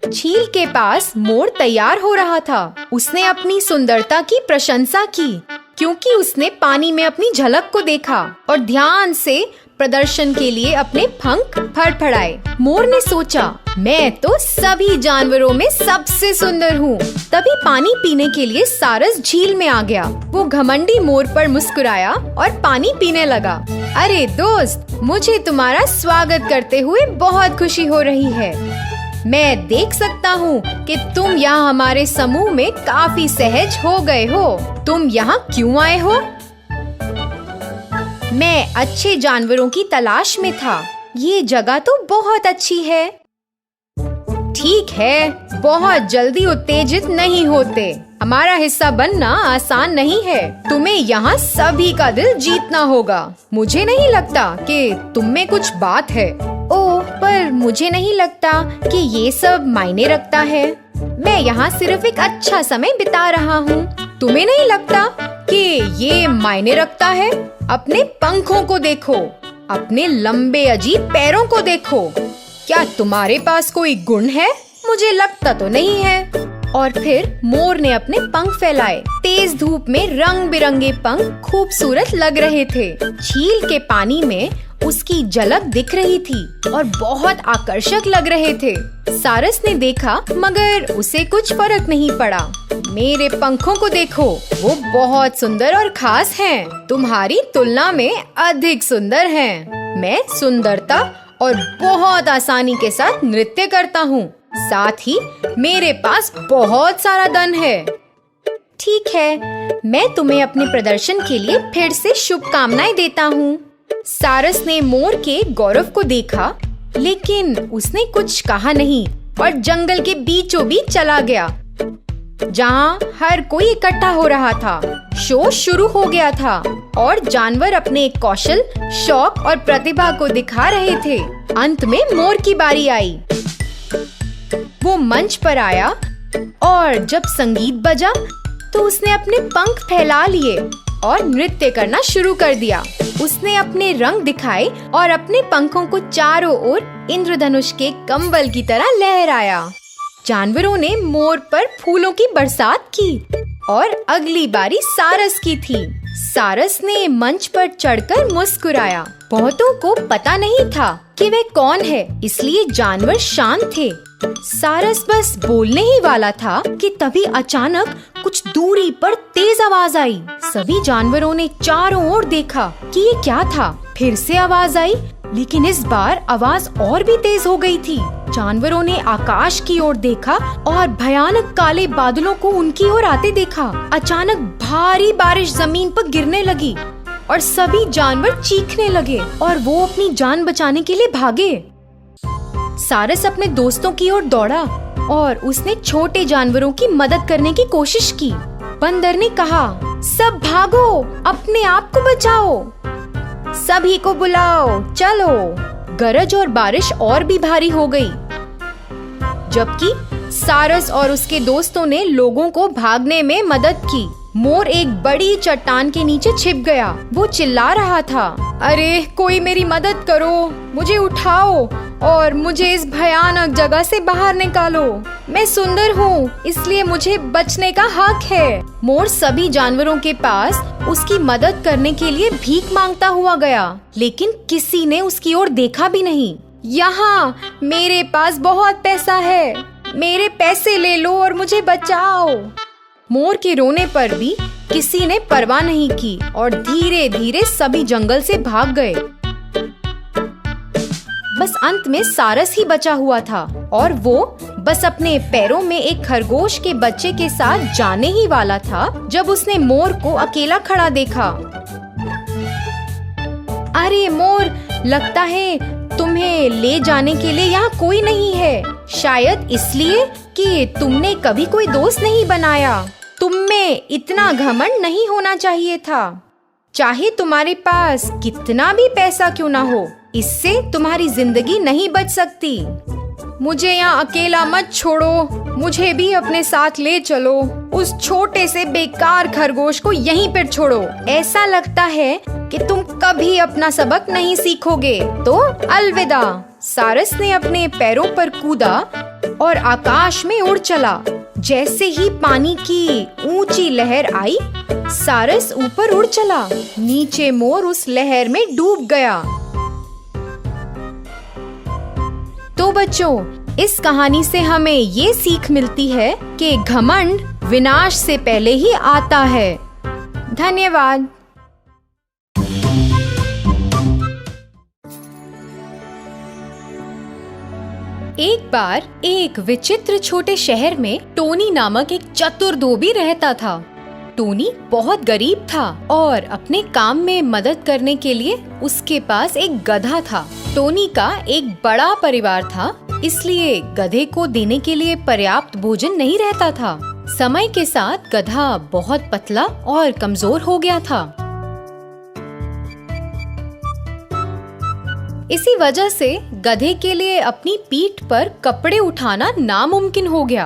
झील के पास मोर तैयार हो रहा था। उसने अपनी सुंदरता की प्रशंसा की क्योंकि उसने पानी में अपनी झलक को देखा और ध्यान से प्रदर्शन के लिए अपने पंख फड़फड़ाए। मोर ने सोचा, मैं तो सभी जानवरों में सबसे सुंदर हूँ। तभी पानी पीने के लिए सारस झील में आ गया। वो घमंडी मोर पर मुस्कुराया और पानी पीने लगा। अरे दोस्त, मुझे तुम्हारा स्वागत करते हुए बहुत खुशी हो रही है। मैं देख सकता हूँ कि तुम यहाँ हमारे समूह में काफी सहज हो गए हो। तुम यहाँ क्यों आए हो? मैं अच्छे जानवरों की तलाश में था। ये जगह तो बहुत अच्छी है। ठीक है, बहुत जल्दी उत्तेजित नहीं होते। हमारा हिस्सा बनना आसान नहीं है। तुम्हें यहाँ सभी का दिल जीतना होगा। मुझे नहीं लगता कि तुम में कुछ बात है। ओह, पर मुझे नहीं लगता कि ये सब मायने रखता है। मैं यहाँ सिर्फ एक अच्छा समय बिता रहा हूँ। तुम्हें नहीं लगता कि ये मायने रखता है? अपने पंखों को देखो, अपने लंबे अजीब पैरों को देखो। क्या तुम्हारे पास कोई गुण है? मुझे लगता तो नहीं है। और फिर मोर ने अपने पंख फैलाए। तेज धूप में रंग बिरंगे पंख खूबसूरत लग रहे थे। झील के पानी में उसकी झलक दिख रही थी और बहुत आकर्षक लग रहे थे। सारस ने देखा मगर उसे कुछ फर्क नहीं पड़ा। मेरे पंखों को देखो, वो बहुत सुंदर और खास हैं। तुम्हारी तुलना में अधिक सुंदर हैं। मैं सुंदरता और बहुत आसानी के साथ नृत्य करता हूँ। साथ ही मेरे पास बहुत सारा धन है। ठीक है, मैं तुम्हें अपने प्रदर्शन के लिए फिर से शुभकामनाएं देता हूँ। सारस ने मोर के गौरव को देखा, लेकिन उसने कुछ कहा नहीं और जंगल के बीचों बीच चला गया, जहाँ हर कोई इकट्ठा हो रहा था। शो शुरू हो गया था और जानवर अपने कौशल, शौक और प्रतिभा को दिखा रहे थे। अंत में मोर की बारी आई। वो मंच पर आया और जब संगीत बजा तो उसने अपने पंख फैला लिए और नृत्य करना शुरू कर दिया। उसने अपने रंग दिखाए और अपने पंखों को चारों ओर इंद्रधनुष के कंबल की तरह लहराया। जानवरों ने मोर पर फूलों की बरसात की और अगली बारी सारस की थी। सारस ने मंच पर चढ़कर मुस्कुराया। बहुतों को पता नहीं था कि वह कौन है, इसलिए जानवर शांत थे। सारस बस बोलने ही वाला था कि तभी अचानक कुछ दूरी पर तेज आवाज आई। सभी जानवरों ने चारों ओर देखा कि ये क्या था। फिर से आवाज आई, लेकिन इस बार आवाज और भी तेज हो गई थी। जानवरों ने आकाश की ओर देखा और भयानक काले बादलों को उनकी ओर आते देखा। अचानक भारी बारिश जमीन पर गिरने लगी और सभी जानवर चीखने लगे और वो अपनी जान बचाने के लिए भागे। सारस अपने दोस्तों की ओर दौड़ा और उसने छोटे जानवरों की मदद करने की कोशिश की। बंदर ने कहा, सब भागो, अपने आप को बचाओ, सभी को बुलाओ, चलो। गरज और बारिश और भी भारी हो गई, जबकि सारस और उसके दोस्तों ने लोगों को भागने में मदद की। मोर एक बड़ी चट्टान के नीचे छिप गया। वो चिल्ला रहा था, अरे कोई मेरी मदद करो, मुझे उठाओ और मुझे इस भयानक जगह से बाहर निकालो। मैं सुंदर हूँ, इसलिए मुझे बचने का हक है। मोर सभी जानवरों के पास उसकी मदद करने के लिए भीख मांगता हुआ गया, लेकिन किसी ने उसकी ओर देखा भी नहीं। यहाँ मेरे पास बहुत पैसा है, मेरे पैसे ले लो और मुझे बचाओ। मोर के रोने पर भी किसी ने परवाह नहीं की और धीरे धीरे सभी जंगल से भाग गए। बस अंत में सारस ही बचा हुआ था और वो बस अपने पैरों में एक खरगोश के बच्चे के साथ जाने ही वाला था जब उसने मोर को अकेला खड़ा देखा। अरे मोर, लगता है तुम्हें ले जाने के लिए यहाँ कोई नहीं है। शायद इसलिए कि तुमने कभी कोई दोस्त नहीं बनाया। तुम में इतना घमंड नहीं होना चाहिए था। चाहे तुम्हारे पास कितना भी पैसा क्यों ना हो, इससे तुम्हारी जिंदगी नहीं बच सकती। मुझे यहाँ अकेला मत छोड़ो, मुझे भी अपने साथ ले चलो। उस छोटे से बेकार खरगोश को यहीं पर छोड़ो। ऐसा लगता है कि तुम कभी अपना सबक नहीं सीखोगे। तो अलविदा। सारस ने अपने पैरों पर कूदा और आकाश में उड़ चला। जैसे ही पानी की ऊंची लहर आई, सारस ऊपर उड़ चला। नीचे मोर उस लहर में डूब गया। तो बच्चों, इस कहानी से हमें ये सीख मिलती है कि घमंड विनाश से पहले ही आता है। धन्यवाद। एक बार एक विचित्र छोटे शहर में टोनी नामक एक चतुर धोबी रहता था। टोनी बहुत गरीब था और अपने काम में मदद करने के लिए उसके पास एक गधा था। टोनी का एक बड़ा परिवार था, इसलिए गधे को देने के लिए पर्याप्त भोजन नहीं रहता था। समय के साथ गधा बहुत पतला और कमजोर हो गया था। इसी वजह से गधे के लिए अपनी पीठ पर कपड़े उठाना नामुमकिन हो गया।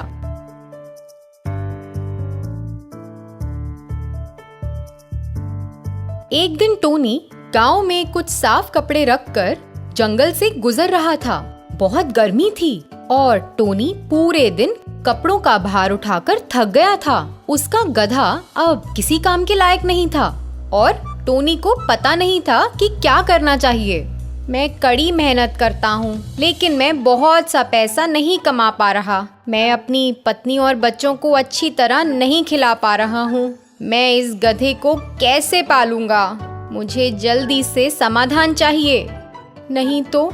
एक दिन टोनी गांव में कुछ साफ कपड़े रखकर जंगल से गुजर रहा था। बहुत गर्मी थी और टोनी पूरे दिन कपड़ों का भार उठाकर थक गया था। उसका गधा अब किसी काम के लायक नहीं था और टोनी को पता नहीं था कि क्या करना चाहिए। मैं कड़ी मेहनत करता हूँ, लेकिन मैं बहुत सा पैसा नहीं कमा पा रहा। मैं अपनी पत्नी और बच्चों को अच्छी तरह नहीं खिला पा रहा हूँ। मैं इस गधे को कैसे पालूंगा? मुझे जल्दी से समाधान चाहिए, नहीं तो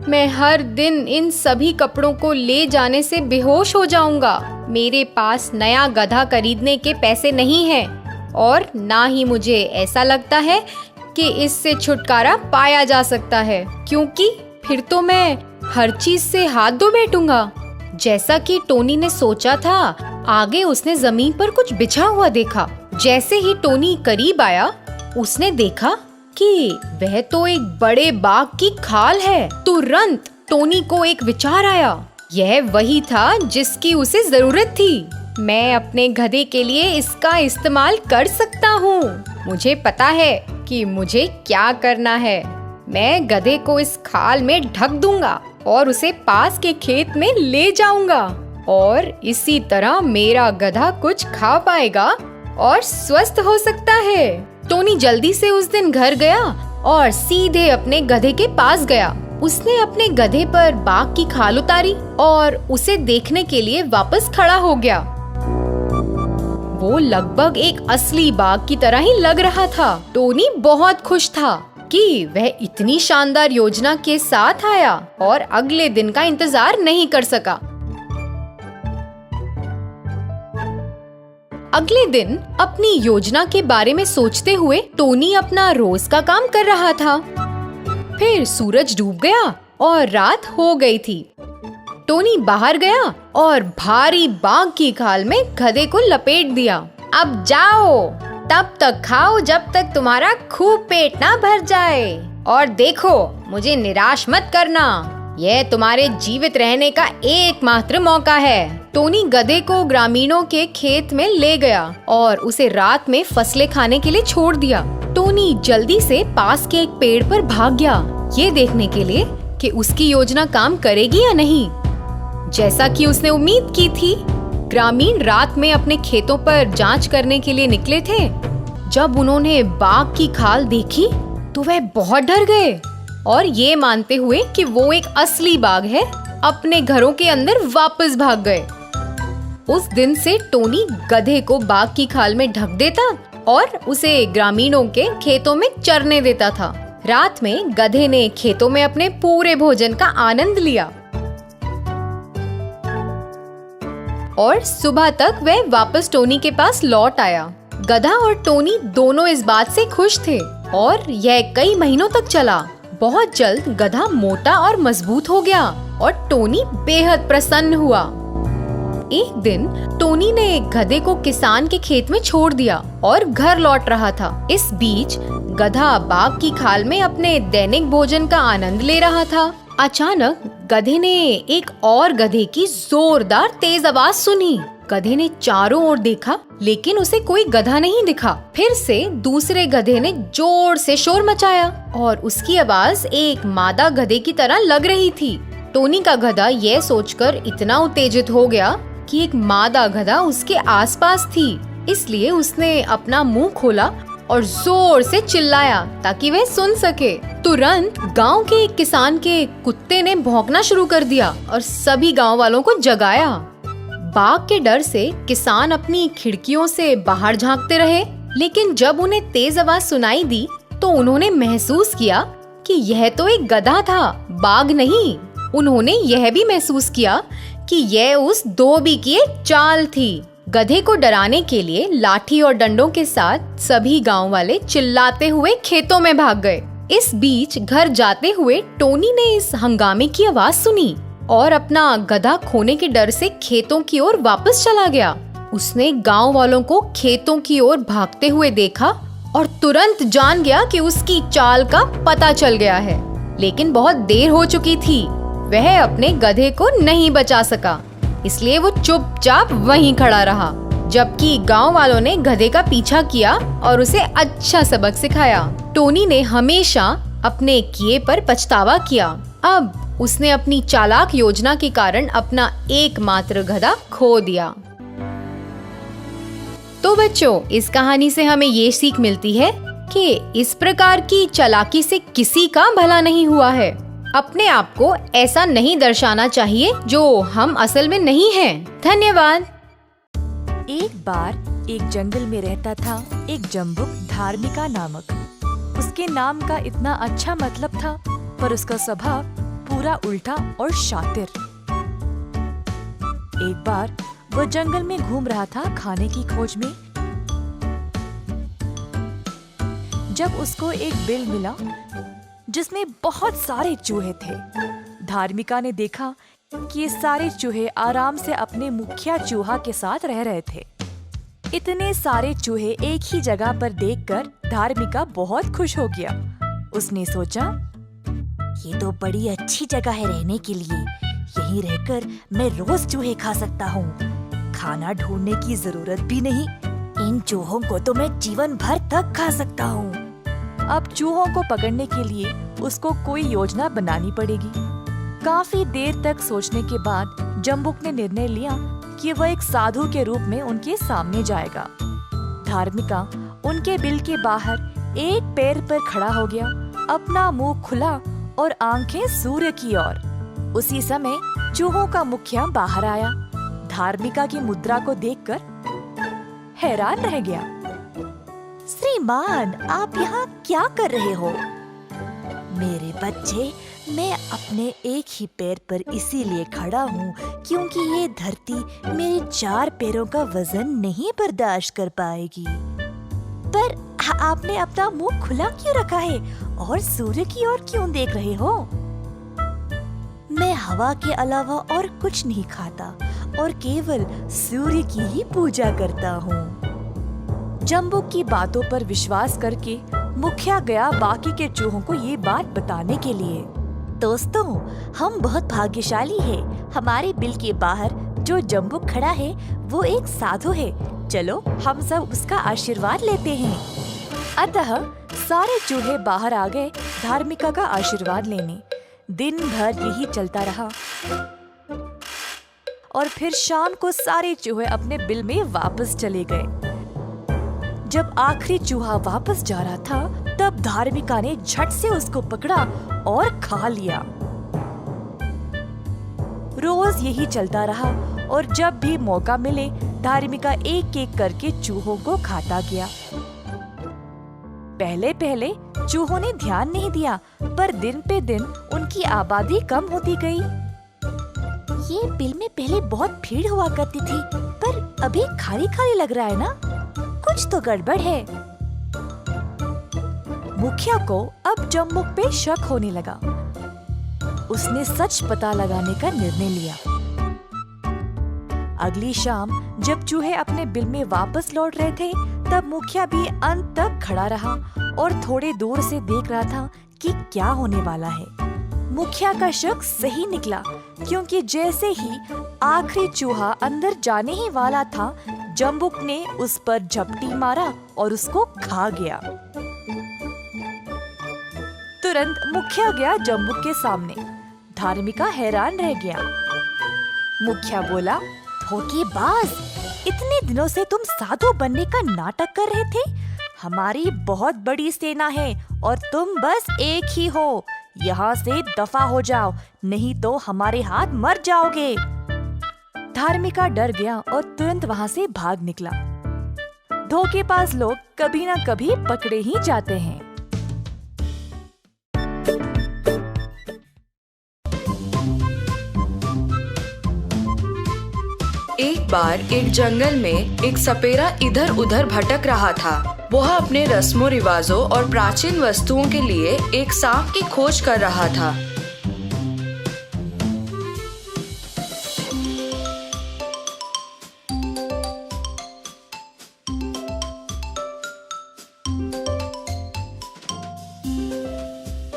मैं हर दिन इन सभी कपड़ों को ले जाने से बेहोश हो जाऊंगा। मेरे पास नया गधा खरीदने के पैसे नहीं हैं और ना ही मुझे ऐसा लगता है कि इससे छुटकारा पाया जा सकता है, क्योंकि फिर तो मैं हर चीज से हाथ धो बैठूंगा। जैसा कि टोनी ने सोचा था, आगे उसने जमीन पर कुछ बिछा हुआ देखा। जैसे ही टोनी करीब आया, उसने देखा कि वह तो एक बड़े बाघ की खाल है। तुरंत टोनी को एक विचार आया। यह वही था जिसकी उसे जरूरत थी। मैं अपने गधे के लिए इसका इस्तेमाल कर सकता हूँ। मुझे पता है कि मुझे क्या करना है। मैं गधे को इस खाल में ढक दूंगा और उसे पास के खेत में ले जाऊंगा और इसी तरह मेरा गधा कुछ खा पाएगा और स्वस्थ हो सकता है। टोनी जल्दी से उस दिन घर गया और सीधे अपने गधे के पास गया। उसने अपने गधे पर बाघ की खाल उतारी और उसे देखने के लिए वापस खड़ा हो गया। वो लगभग एक असली बाघ की तरह ही लग रहा था। टोनी बहुत खुश था कि वह इतनी शानदार योजना के साथ आया और अगले दिन का इंतजार नहीं कर सका। अगले दिन अपनी योजना के बारे में सोचते हुए टोनी अपना रोज का काम कर रहा था। फिर सूरज डूब गया और रात हो गई थी। टोनी बाहर गया और भारी बाघ की खाल में गधे को लपेट दिया। अब जाओ, तब तक खाओ जब तक तुम्हारा खूब पेट ना भर जाए। और देखो, मुझे निराश मत करना। यह तुम्हारे जीवित रहने का एकमात्र मौका है। टोनी गधे को ग्रामीणों के खेत में ले गया और उसे रात में फसलें खाने के लिए छोड़ दिया। टोनी जल्दी से पास के एक पेड़ पर भाग गया, ये देखने के लिए कि उसकी योजना काम करेगी या नहीं। जैसा कि उसने उम्मीद की थी, ग्रामीण रात में अपने खेतों पर जांच करने के लिए निकले थे। जब उन्होंने बाघ की खाल देखी तो वह बहुत डर गए और ये मानते हुए कि वो एक असली बाघ है, अपने घरों के अंदर वापस भाग गए। उस दिन से टोनी गधे को बाघ की खाल में ढक देता और उसे ग्रामीणों के खेतों में चरने देता था। रात में गधे ने खेतों में अपने पूरे भोजन का आनंद लिया और सुबह तक वह वापस टोनी के पास लौट आया। गधा और टोनी दोनों इस बात से खुश थे और यह कई महीनों तक चला। बहुत जल्द गधा मोटा और मजबूत हो गया और टोनी बेहद प्रसन्न हुआ। एक दिन टोनी ने गधे को किसान के खेत में छोड़ दिया और घर लौट रहा था। इस बीच गधा बाघ की खाल में अपने दैनिक भोजन का आनंद ले रहा था। अचानक गधे ने एक और गधे की जोरदार तेज आवाज सुनी। गधे ने चारों ओर देखा, लेकिन उसे कोई गधा नहीं दिखा। फिर से दूसरे गधे ने जोर से शोर मचाया और उसकी आवाज एक मादा गधे की तरह लग रही थी। टोनी का गधा यह सोचकर इतना उत्तेजित हो गया कि एक मादा गधा उसके आसपास थी, इसलिए उसने अपना मुंह खोला और जोर से चिल्लाया ताकि वह सुन सके। तुरंत गांव के एक किसान के कुत्ते ने भौंकना शुरू कर दिया और सभी गांव वालों को जगाया। बाघ के डर से किसान अपनी खिड़कियों से बाहर झांकते रहे, लेकिन जब उन्हें तेज आवाज सुनाई दी तो उन्होंने महसूस किया कि यह तो एक गधा था, बाघ नहीं। उन्होंने यह भी महसूस किया कि यह उस धोबी की एक चाल थी। गधे को डराने के लिए लाठी और डंडों के साथ सभी गांव वाले चिल्लाते हुए खेतों में भाग गए। इस बीच घर जाते हुए टोनी ने इस हंगामे की आवाज सुनी और अपना गधा खोने के डर से खेतों की ओर वापस चला गया। उसने गांव वालों को खेतों की ओर भागते हुए देखा और तुरंत जान गया कि उसकी चाल का पता चल गया है, लेकिन बहुत देर हो चुकी थी। वह अपने गधे को नहीं बचा सका, इसलिए वो चुपचाप वहीं खड़ा रहा। जबकि गांव वालों ने गधे का पीछा किया और उसे अच्छा सबक सिखाया। टोनी ने हमेशा अपने किए पर पछतावा किया। अब उसने अपनी चालाक योजना के कारण अपना एकमात्र गधा खो दिया। तो बच्चों, इस कहानी से हमें ये सीख मिलती है कि इस प्रकार की चालाकी से किसी का भला नहीं हुआ है। अपने आप को ऐसा नहीं दर्शाना चाहिए जो हम असल में नहीं हैं। धन्यवाद। एक बार एक जंगल में रहता था एक जम्बुक धार्मिका नामक। उसके नाम का इतना अच्छा मतलब था, पर उसका स्वभाव पूरा उल्टा और शातिर। एक बार वो जंगल में घूम रहा था खाने की खोज में, जब उसको एक बिल मिला जिसमें बहुत सारे चूहे थे। धार्मिका ने देखा कि ये सारे चूहे आराम से अपने मुखिया चूहा के साथ रह रहे थे। इतने सारे चूहे एक ही जगह पर देखकर धार्मिका बहुत खुश हो गया। उसने सोचा, ये तो बड़ी अच्छी जगह है रहने के लिए। यहीं रहकर मैं रोज चूहे खा सकता हूँ। खाना ढूंढने की जरूरत भी नहीं। इन चूहों को तो मैं जीवन भर तक खा सकता हूँ। अब चूहों को पकड़ने के लिए उसको कोई योजना बनानी पड़ेगी। काफी देर तक सोचने के बाद जम्बुक ने निर्णय लिया कि वह एक साधु के रूप में उनके सामने जाएगा। धार्मिका उनके बिल के बाहर एक पैर पर खड़ा हो गया, अपना मुंह खुला और आंखें सूर्य की ओर। उसी समय चूहों का मुखिया बाहर आया। धार्मिका की मुद्रा को देखकर हैरान रह गया। श्रीमान, आप यहाँ क्या कर रहे हो? मेरे बच्चे, मैं अपने एक ही पैर पर इसीलिए खड़ा हूँ क्योंकि ये धरती मेरे 4 पैरों का वजन नहीं बर्दाश्त कर पाएगी। पर आपने अपना मुंह खुला क्यों रखा है और सूर्य की ओर क्यों देख रहे हो? मैं हवा के अलावा और कुछ नहीं खाता और केवल सूर्य की ही पूजा करता हूँ। जम्बुक की बातों पर विश्वास करके मुखिया गया बाकी के चूहों को ये बात बताने के लिए। दोस्तों, हम बहुत भाग्यशाली हैं। हमारे बिल के बाहर जो जम्बुक खड़ा है वो एक साधु है। चलो हम सब उसका आशीर्वाद लेते हैं। अतः सारे चूहे बाहर आ गए धार्मिका का आशीर्वाद लेने। दिन भर यही चलता रहा और फिर शाम को सारे चूहे अपने बिल में वापस चले गए। जब आखिरी चूहा वापस जा रहा था, तब धार्मिका ने झट से उसको पकड़ा और खा लिया। रोज यही चलता रहा और जब भी मौका मिले धार्मिका एक एक करके चूहों को खाता गया। पहले पहले चूहों ने ध्यान नहीं दिया, पर दिन पे दिन उनकी आबादी कम होती गई। ये बिल में पहले बहुत भीड़ हुआ करती थी, पर अभी खाली खाली लग रहा है ना? कुछ तो गड़बड़ है। मुखिया को अब जम्बुक पे शक होने लगा। उसने सच पता लगाने का निर्णय लिया। अगली शाम जब चूहे अपने बिल में वापस लौट रहे थे, तब मुखिया भी अंत तक खड़ा रहा और थोड़े दूर से देख रहा था कि क्या होने वाला है। मुखिया का शक सही निकला, क्योंकि जैसे ही आखिरी चूहा अंदर जाने ही वाला था, जम्बुक ने उस पर झपटी मारा और उसको खा गया। तुरंत मुखिया गया जम्बुक के सामने। धार्मिका हैरान रह गया। मुखिया बोला, धोखेबाज, इतने दिनों से तुम साधु बनने का नाटक कर रहे थे। हमारी बहुत बड़ी सेना है और तुम बस एक ही हो। यहाँ से दफा हो जाओ, नहीं तो हमारे हाथ मर जाओगे। धार्मिका डर गया और तुरंत वहाँ से भाग निकला। धोखेबाज लोग कभी न कभी पकड़े ही जाते हैं। एक बार एक जंगल में एक सपेरा इधर उधर भटक रहा था। वह अपने रस्मों रिवाजों और प्राचीन वस्तुओं के लिए एक सांप की खोज कर रहा था।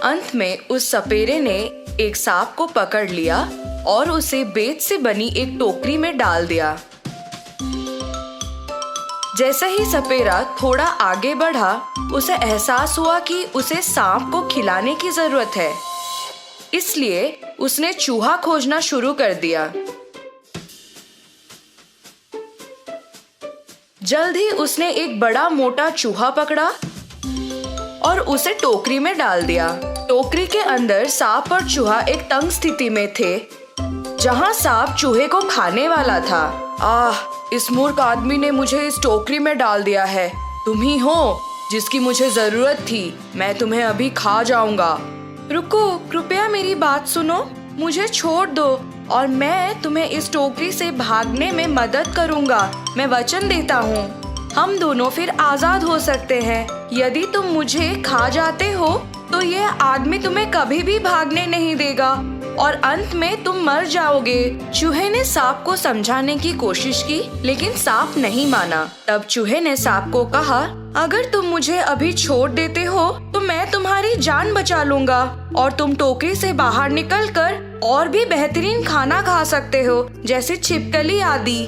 अंत में उस सपेरे ने एक सांप को पकड़ लिया और उसे बेत से बनी एक टोकरी में डाल दिया। जैसे ही सपेरा थोड़ा आगे बढ़ा, उसे एहसास हुआ कि उसे सांप को खिलाने की जरूरत है। इसलिए उसने चूहा खोजना शुरू कर दिया। जल्द ही उसने एक बड़ा मोटा चूहा पकड़ा और उसे टोकरी में डाल दिया। टोकरी के अंदर सांप और चूहा एक तंग स्थिति में थे, जहां सांप चूहे को खाने वाला था। इस मूर्ख आदमी ने मुझे इस टोकरी में डाल दिया है। तुम ही हो जिसकी मुझे जरूरत थी। मैं तुम्हें अभी खा जाऊंगा। रुको, कृपया मेरी बात सुनो। मुझे छोड़ दो और मैं तुम्हें इस टोकरी से भागने में मदद करूंगा। मैं वचन देता हूँ, हम दोनों फिर आजाद हो सकते हैं। यदि तुम मुझे खा जाते हो तो ये आदमी तुम्हें कभी भी भागने नहीं देगा और अंत में तुम मर जाओगे। चूहे ने सांप को समझाने की कोशिश की, लेकिन सांप नहीं माना। तब चूहे ने सांप को कहा, अगर तुम मुझे अभी छोड़ देते हो तो मैं तुम्हारी जान बचा लूंगा और तुम टोकरी से बाहर निकलकर और भी बेहतरीन खाना खा सकते हो, जैसे छिपकली आदि।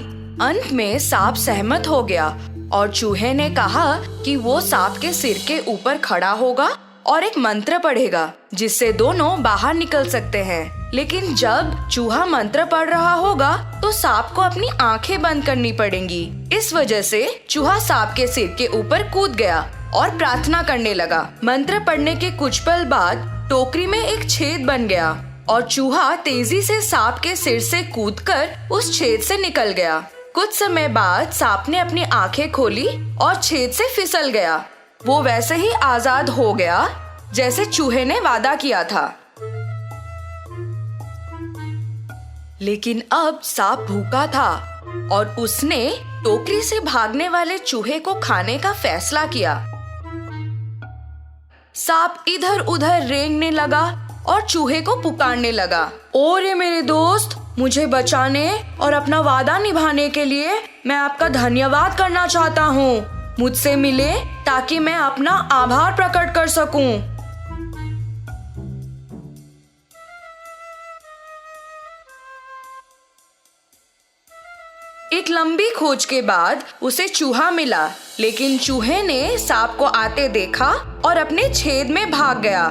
अंत में सांप सहमत हो गया और चूहे ने कहा कि वो सांप के सिर के ऊपर खड़ा होगा और एक मंत्र पढ़ेगा, जिससे दोनों बाहर निकल सकते हैं। लेकिन जब चूहा मंत्र पढ़ रहा होगा तो सांप को अपनी आंखें बंद करनी पड़ेंगी। इस वजह से चूहा सांप के सिर के ऊपर कूद गया और प्रार्थना करने लगा। मंत्र पढ़ने के कुछ पल बाद टोकरी में एक छेद बन गया और चूहा तेजी से सांप के सिर से कूदकर उस छेद से निकल गया। कुछ समय बाद सांप ने अपनी आंखें खोली और छेद से फिसल गया। वो वैसे ही आजाद हो गया जैसे चूहे ने वादा किया था। लेकिन अब सांप भूखा था और उसने टोकरी से भागने वाले चूहे को खाने का फैसला किया। सांप इधर उधर रेंगने लगा और चूहे को पुकारने लगा, ओ रे मेरे दोस्त, मुझे बचाने और अपना वादा निभाने के लिए मैं आपका धन्यवाद करना चाहता हूँ। मुझसे मिले ताकि मैं अपना आभार प्रकट कर सकूं। एक लंबी खोज के बाद उसे चूहा मिला, लेकिन चूहे ने सांप को आते देखा और अपने छेद में भाग गया।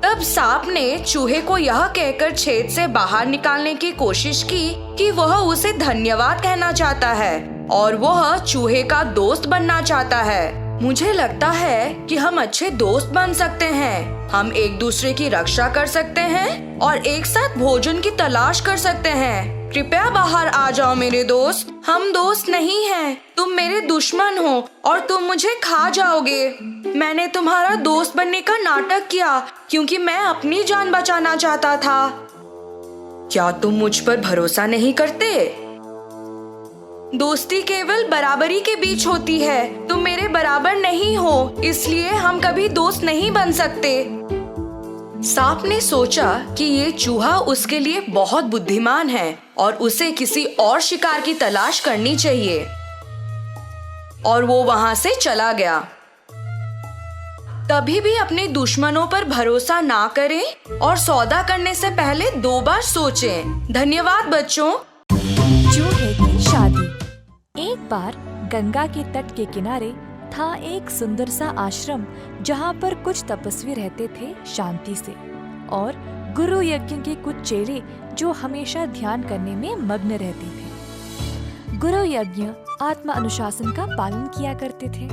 तब सांप ने चूहे को यह कहकर छेद से बाहर निकालने की कोशिश की कि वह उसे धन्यवाद कहना चाहता है और वह चूहे का दोस्त बनना चाहता है। मुझे लगता है कि हम अच्छे दोस्त बन सकते हैं। हम एक दूसरे की रक्षा कर सकते हैं और एक साथ भोजन की तलाश कर सकते हैं। कृपया बाहर आ जाओ मेरे दोस्त। हम दोस्त नहीं हैं, तुम मेरे दुश्मन हो और तुम मुझे खा जाओगे। मैंने तुम्हारा दोस्त बनने का नाटक किया क्योंकि मैं अपनी जान बचाना चाहता था। क्या तुम मुझ पर भरोसा नहीं करते? दोस्ती केवल बराबरी के बीच होती है। तुम मेरे बराबर नहीं हो, इसलिए हम कभी दोस्त नहीं बन सकते। सांप ने सोचा कि ये चूहा उसके लिए बहुत बुद्धिमान है और उसे किसी और शिकार की तलाश करनी चाहिए, और वो वहां से चला गया। कभी भी अपने दुश्मनों पर भरोसा ना करें और सौदा करने से पहले 2 बार सोचें। धन्यवाद बच्चों। चूहे की शादी। एक बार गंगा के तट के किनारे था एक सुंदर सा आश्रम, जहाँ पर कुछ तपस्वी रहते थे शांति से, और गुरु यज्ञ के कुछ चेले जो हमेशा ध्यान करने में मग्न रहते थे। गुरु यज्ञ आत्मा अनुशासन का पालन किया करते थे।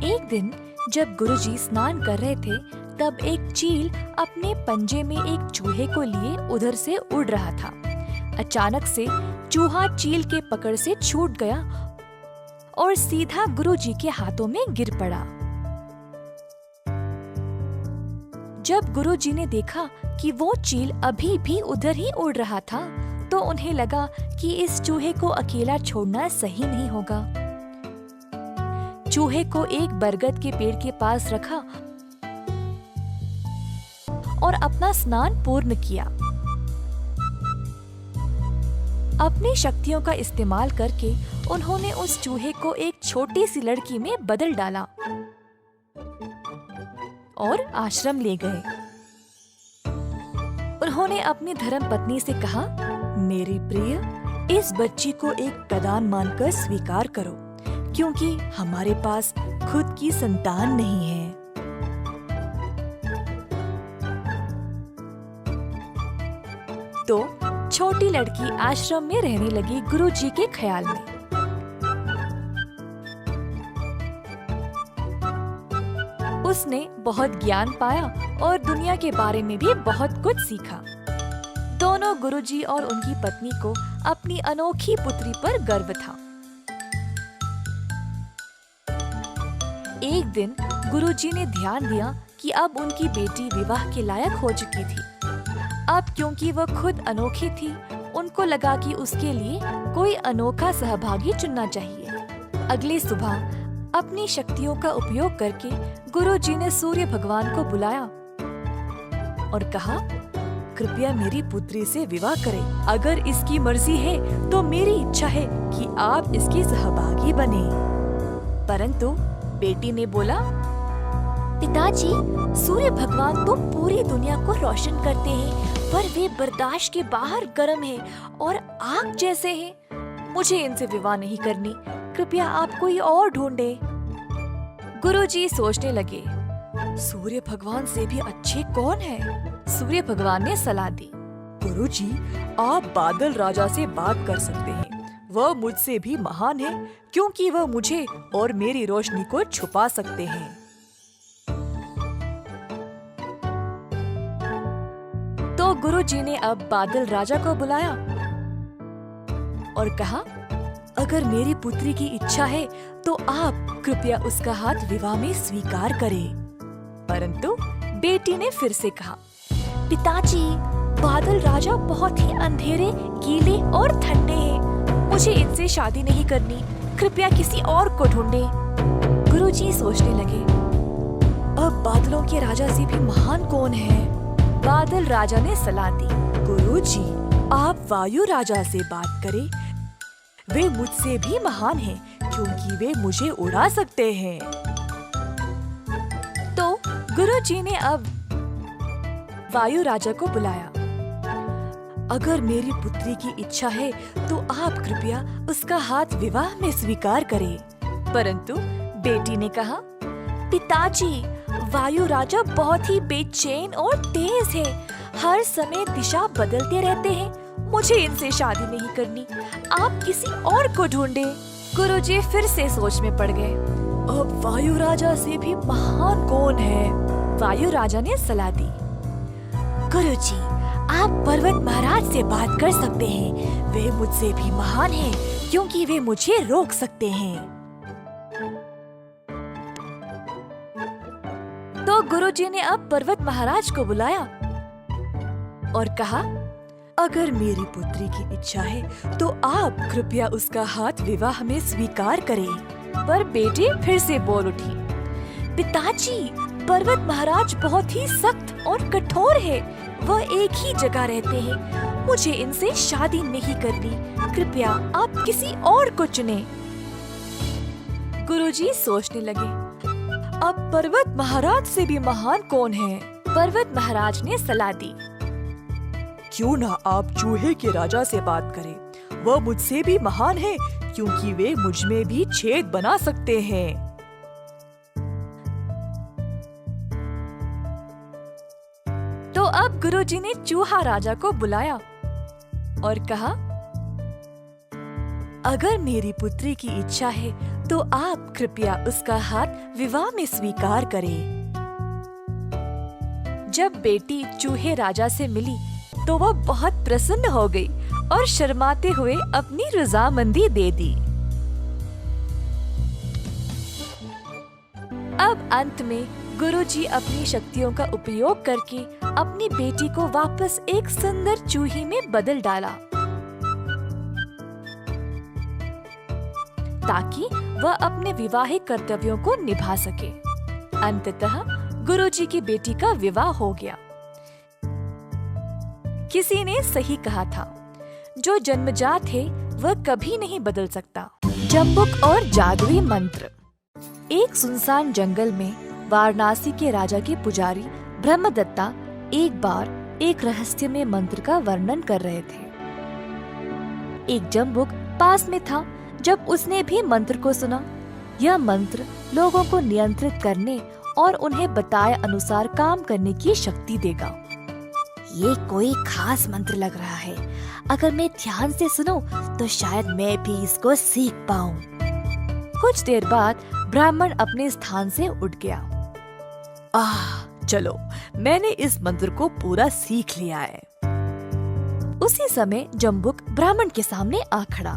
एक दिन जब गुरुजी स्नान कर रहे थे, तब एक चील अपने पंजे में एक चूहे को लिए उधर से उड़ रहा था। अचानक से चूहा चील के पकड़ से छूट गया और सीधा गुरुजी के हाथों में गिर पड़ा। जब गुरुजी ने देखा कि वो चील अभी भी उधर ही उड़ रहा था, तो उन्हें लगा कि इस चूहे को अकेला छोड़ना सही नहीं होगा। चूहे को एक बरगद के पेड़ के पास रखा और अपना स्नान पूर्ण किया। अपनी शक्तियों का इस्तेमाल करके उन्होंने उस चूहे को एक छोटी सी लड़की में बदल डाला और आश्रम ले गए। उन्होंने अपनी धर्मपत्नी से कहा, मेरी प्रिय, इस बच्ची को एक प्रदान मानकर स्वीकार करो, क्योंकि हमारे पास खुद की संतान नहीं है। तो छोटी लड़की आश्रम में रहने लगी गुरुजी के ख्याल में। उसने बहुत ज्ञान पाया और दुनिया के बारे में भी बहुत कुछ सीखा। दोनों गुरुजी और उनकी पत्नी को अपनी अनोखी पुत्री पर गर्व था। एक दिन गुरुजी ने ध्यान दिया कि अब उनकी बेटी विवाह के लायक हो चुकी थी। अब क्योंकि वह खुद अनोखी थी, उनको लगा कि उसके लिए कोई अनोखा सहभागी चुनना चाहिए। अगली सुबह अपनी शक्तियों का उपयोग करके गुरुजी ने सूर्य भगवान को बुलाया और कहा, कृपया मेरी पुत्री से विवाह करें। अगर इसकी मर्जी है तो मेरी इच्छा है कि आप इसकी सहभागी बने। परंतु बेटी ने बोला, पिताजी, सूर्य भगवान तो पूरी दुनिया को रोशन करते हैं, पर वे बर्दाश्त के बाहर गर्म हैं और आग जैसे हैं। मुझे इनसे विवाह नहीं करनी। कृपया आप कोई और ढूंढे। गुरुजी सोचने लगे, सूर्य भगवान से भी अच्छे कौन है? सूर्य भगवान ने सलाह दी, गुरुजी, आप बादल राजा से बात कर सकते हैं। वह मुझसे भी महान है, क्योंकि वह मुझे और मेरी रोशनी को छुपा सकते हैं। तो गुरुजी ने अब बादल राजा को बुलाया और कहा, अगर मेरी पुत्री की इच्छा है तो आप कृपया उसका हाथ विवाह में स्वीकार करें। परंतु बेटी ने फिर से कहा, पिताजी, बादल राजा बहुत ही अंधेरे, गीले और ठंडे हैं। मुझे इनसे शादी नहीं करनी। कृपया किसी और को ढूंढे। गुरुजी सोचने लगे, अब बादलों के राजा से भी महान कौन है? बादल राजा ने सलाह दी, गुरुजी, आप वायु राजा से बात करें। वे मुझसे भी महान हैं, क्योंकि वे मुझे उड़ा सकते हैं। तो गुरुजी ने अब वायु राजा को बुलाया। अगर मेरी पुत्री की इच्छा है तो आप कृपया उसका हाथ विवाह में स्वीकार करें। परंतु बेटी ने कहा, पिताजी, वायु राजा बहुत ही बेचैन और तेज है। हर समय दिशा बदलते रहते हैं। मुझे इनसे शादी नहीं करनी। आप किसी और को ढूंढे। गुरुजी फिर से सोच में पड़ गए, अब वायु राजा से भी महान कौन है? वायु राजा ने सलाह दी, गुरुजी, आप पर्वत महाराज से बात कर सकते हैं। वे मुझसे भी महान हैं, क्योंकि वे मुझे रोक सकते हैं। तो गुरुजी ने अब पर्वत महाराज को बुलाया और कहा, अगर मेरी पुत्री की इच्छा है तो आप कृपया उसका हाथ विवाह में स्वीकार करें। पर बेटी फिर से बोल उठी, पिताजी, पर्वत महाराज बहुत ही सख्त और कठोर है। वह एक ही जगह रहते हैं। मुझे इनसे शादी नहीं करनी। कृपया आप किसी और को चुने। गुरुजी सोचने लगे, अब पर्वत महाराज से भी महान कौन है? पर्वत महाराज ने सलाह दी, क्यों ना आप चूहे के राजा से बात करें। वह मुझसे भी महान है, क्योंकि वे मुझ में भी छेद बना सकते हैं। तो अब गुरुजी ने चूहा राजा को बुलाया और कहा, अगर मेरी पुत्री की इच्छा है तो आप कृपया उसका हाथ विवाह में स्वीकार करें। जब बेटी चूहे राजा से मिली तो वह बहुत प्रसन्न हो गई और शर्माते हुए अपनी रजामंदी दे दी। अब अंत में गुरुजी अपनी शक्तियों का उपयोग करके अपनी बेटी को वापस एक सुंदर चूही में बदल डाला, ताकि वह अपने विवाहिक कर्तव्यों को निभा सके। अंततः गुरुजी की बेटी का विवाह हो गया। किसी ने सही कहा था, जो जन्मजात है वह कभी नहीं बदल सकता। जम्बुक और जादुई मंत्र। एक सुनसान जंगल में वाराणसी के राजा के पुजारी ब्रह्मदत्ता एक बार एक रहस्यमय मंत्र का वर्णन कर रहे थे। एक जम्बुक पास में था। जब उसने भी मंत्र को सुना यह मंत्र लोगों को नियंत्रित करने और उन्हें बताए अनुसार काम करने की शक्ति देगा। ये कोई खास मंत्र लग रहा है। अगर मैं ध्यान से सुनूं तो शायद मैं भी इसको सीख पाऊं। कुछ देर बाद ब्राह्मण अपने स्थान से उठ गया। चलो, मैंने इस मंत्र को पूरा सीख लिया है। उसी समय जम्बुक ब्राह्मण के सामने आ खड़ा।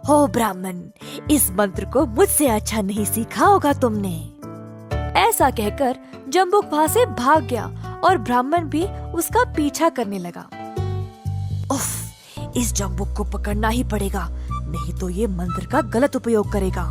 हो ब्राह्मण, इस मंत्र को मुझसे अच्छा नहीं सीखा होगा तुमने। ऐसा कहकर जम्बुक वहाँ से भाग गया और ब्राह्मण भी उसका पीछा करने लगा। उफ, इस जम्बुक को पकड़ना ही पड़ेगा, नहीं तो ये मंत्र का गलत उपयोग करेगा।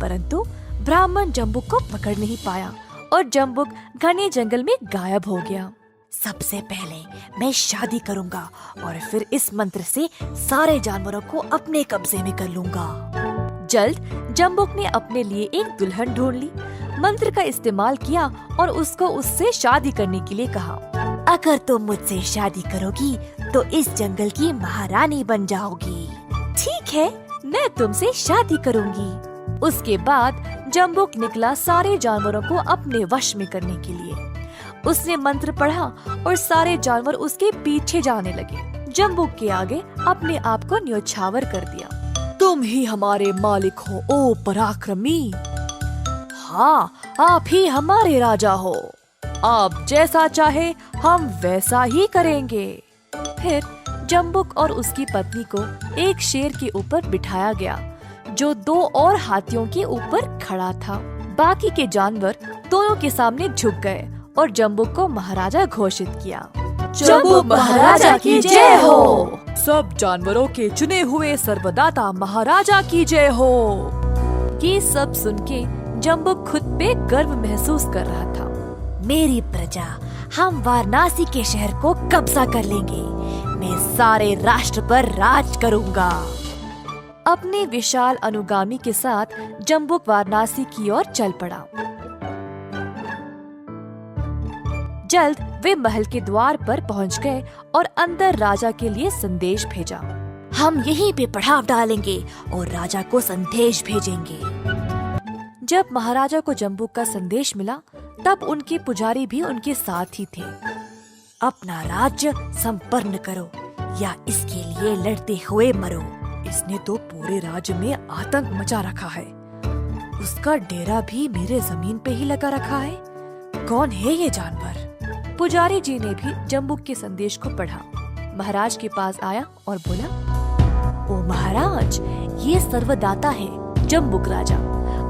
परंतु ब्राह्मण जम्बुक को पकड़ नहीं पाया और जम्बुक घने जंगल में गायब हो गया। सबसे पहले मैं शादी करूंगा और फिर इस मंत्र से सारे जानवरों को अपने कब्जे में कर लूंगा। जल्द जम्बुक ने अपने लिए एक दुल्हन ढूंढ ली, मंत्र का इस्तेमाल किया और उसको उससे शादी करने के लिए कहा। अगर तुम मुझसे शादी करोगी तो इस जंगल की महारानी बन जाओगी। ठीक है, मैं तुमसे शादी करूंगी। उसके बाद जम्बुक निकला सारे जानवरों को अपने वश में करने के लिए। उसने मंत्र पढ़ा और सारे जानवर उसके पीछे जाने लगे। जम्बुक के आगे अपने आप को न्योछावर कर दिया। तुम ही हमारे मालिक हो, ओ पराक्रमी। हाँ, आप ही हमारे राजा हो। आप जैसा चाहे हम वैसा ही करेंगे। फिर जम्बुक और उसकी पत्नी को एक शेर के ऊपर बिठाया गया, जो 2 और हाथियों के ऊपर खड़ा था। बाकी के जानवर दोनों के सामने झुक गए और जम्बुक को महाराजा घोषित किया। जम्बुक महाराजा की जय हो। सब जानवरों के चुने हुए सर्वदाता महाराजा की जय हो। ये सब सुन के जम्बुक खुद पे गर्व महसूस कर रहा था। मेरी प्रजा, हम वाराणसी के शहर को कब्जा कर लेंगे। मैं सारे राष्ट्र पर राज करूंगा। अपने विशाल अनुगामी के साथ जम्बुक वाराणसी की ओर चल पड़ा। जल्द वे महल के द्वार पर पहुंच गए और अंदर राजा के लिए संदेश भेजा। हम यहीं पे पड़ाव डालेंगे और राजा को संदेश भेजेंगे। जब महाराजा को जम्बुक का संदेश मिला, तब उनके पुजारी भी उनके साथ ही थे। अपना राज्य संपन्न करो या इसके लिए लड़ते हुए मरो। इसने तो पूरे राज्य में आतंक मचा रखा है। उसका डेरा भी मेरे जमीन पे ही लगा रखा है। कौन है ये जानवर? पुजारी जी ने भी जम्बुक के संदेश को पढ़ा। महाराज के पास आया और बोला, ओ महाराज, ये सर्वदाता है जम्बुक राजा।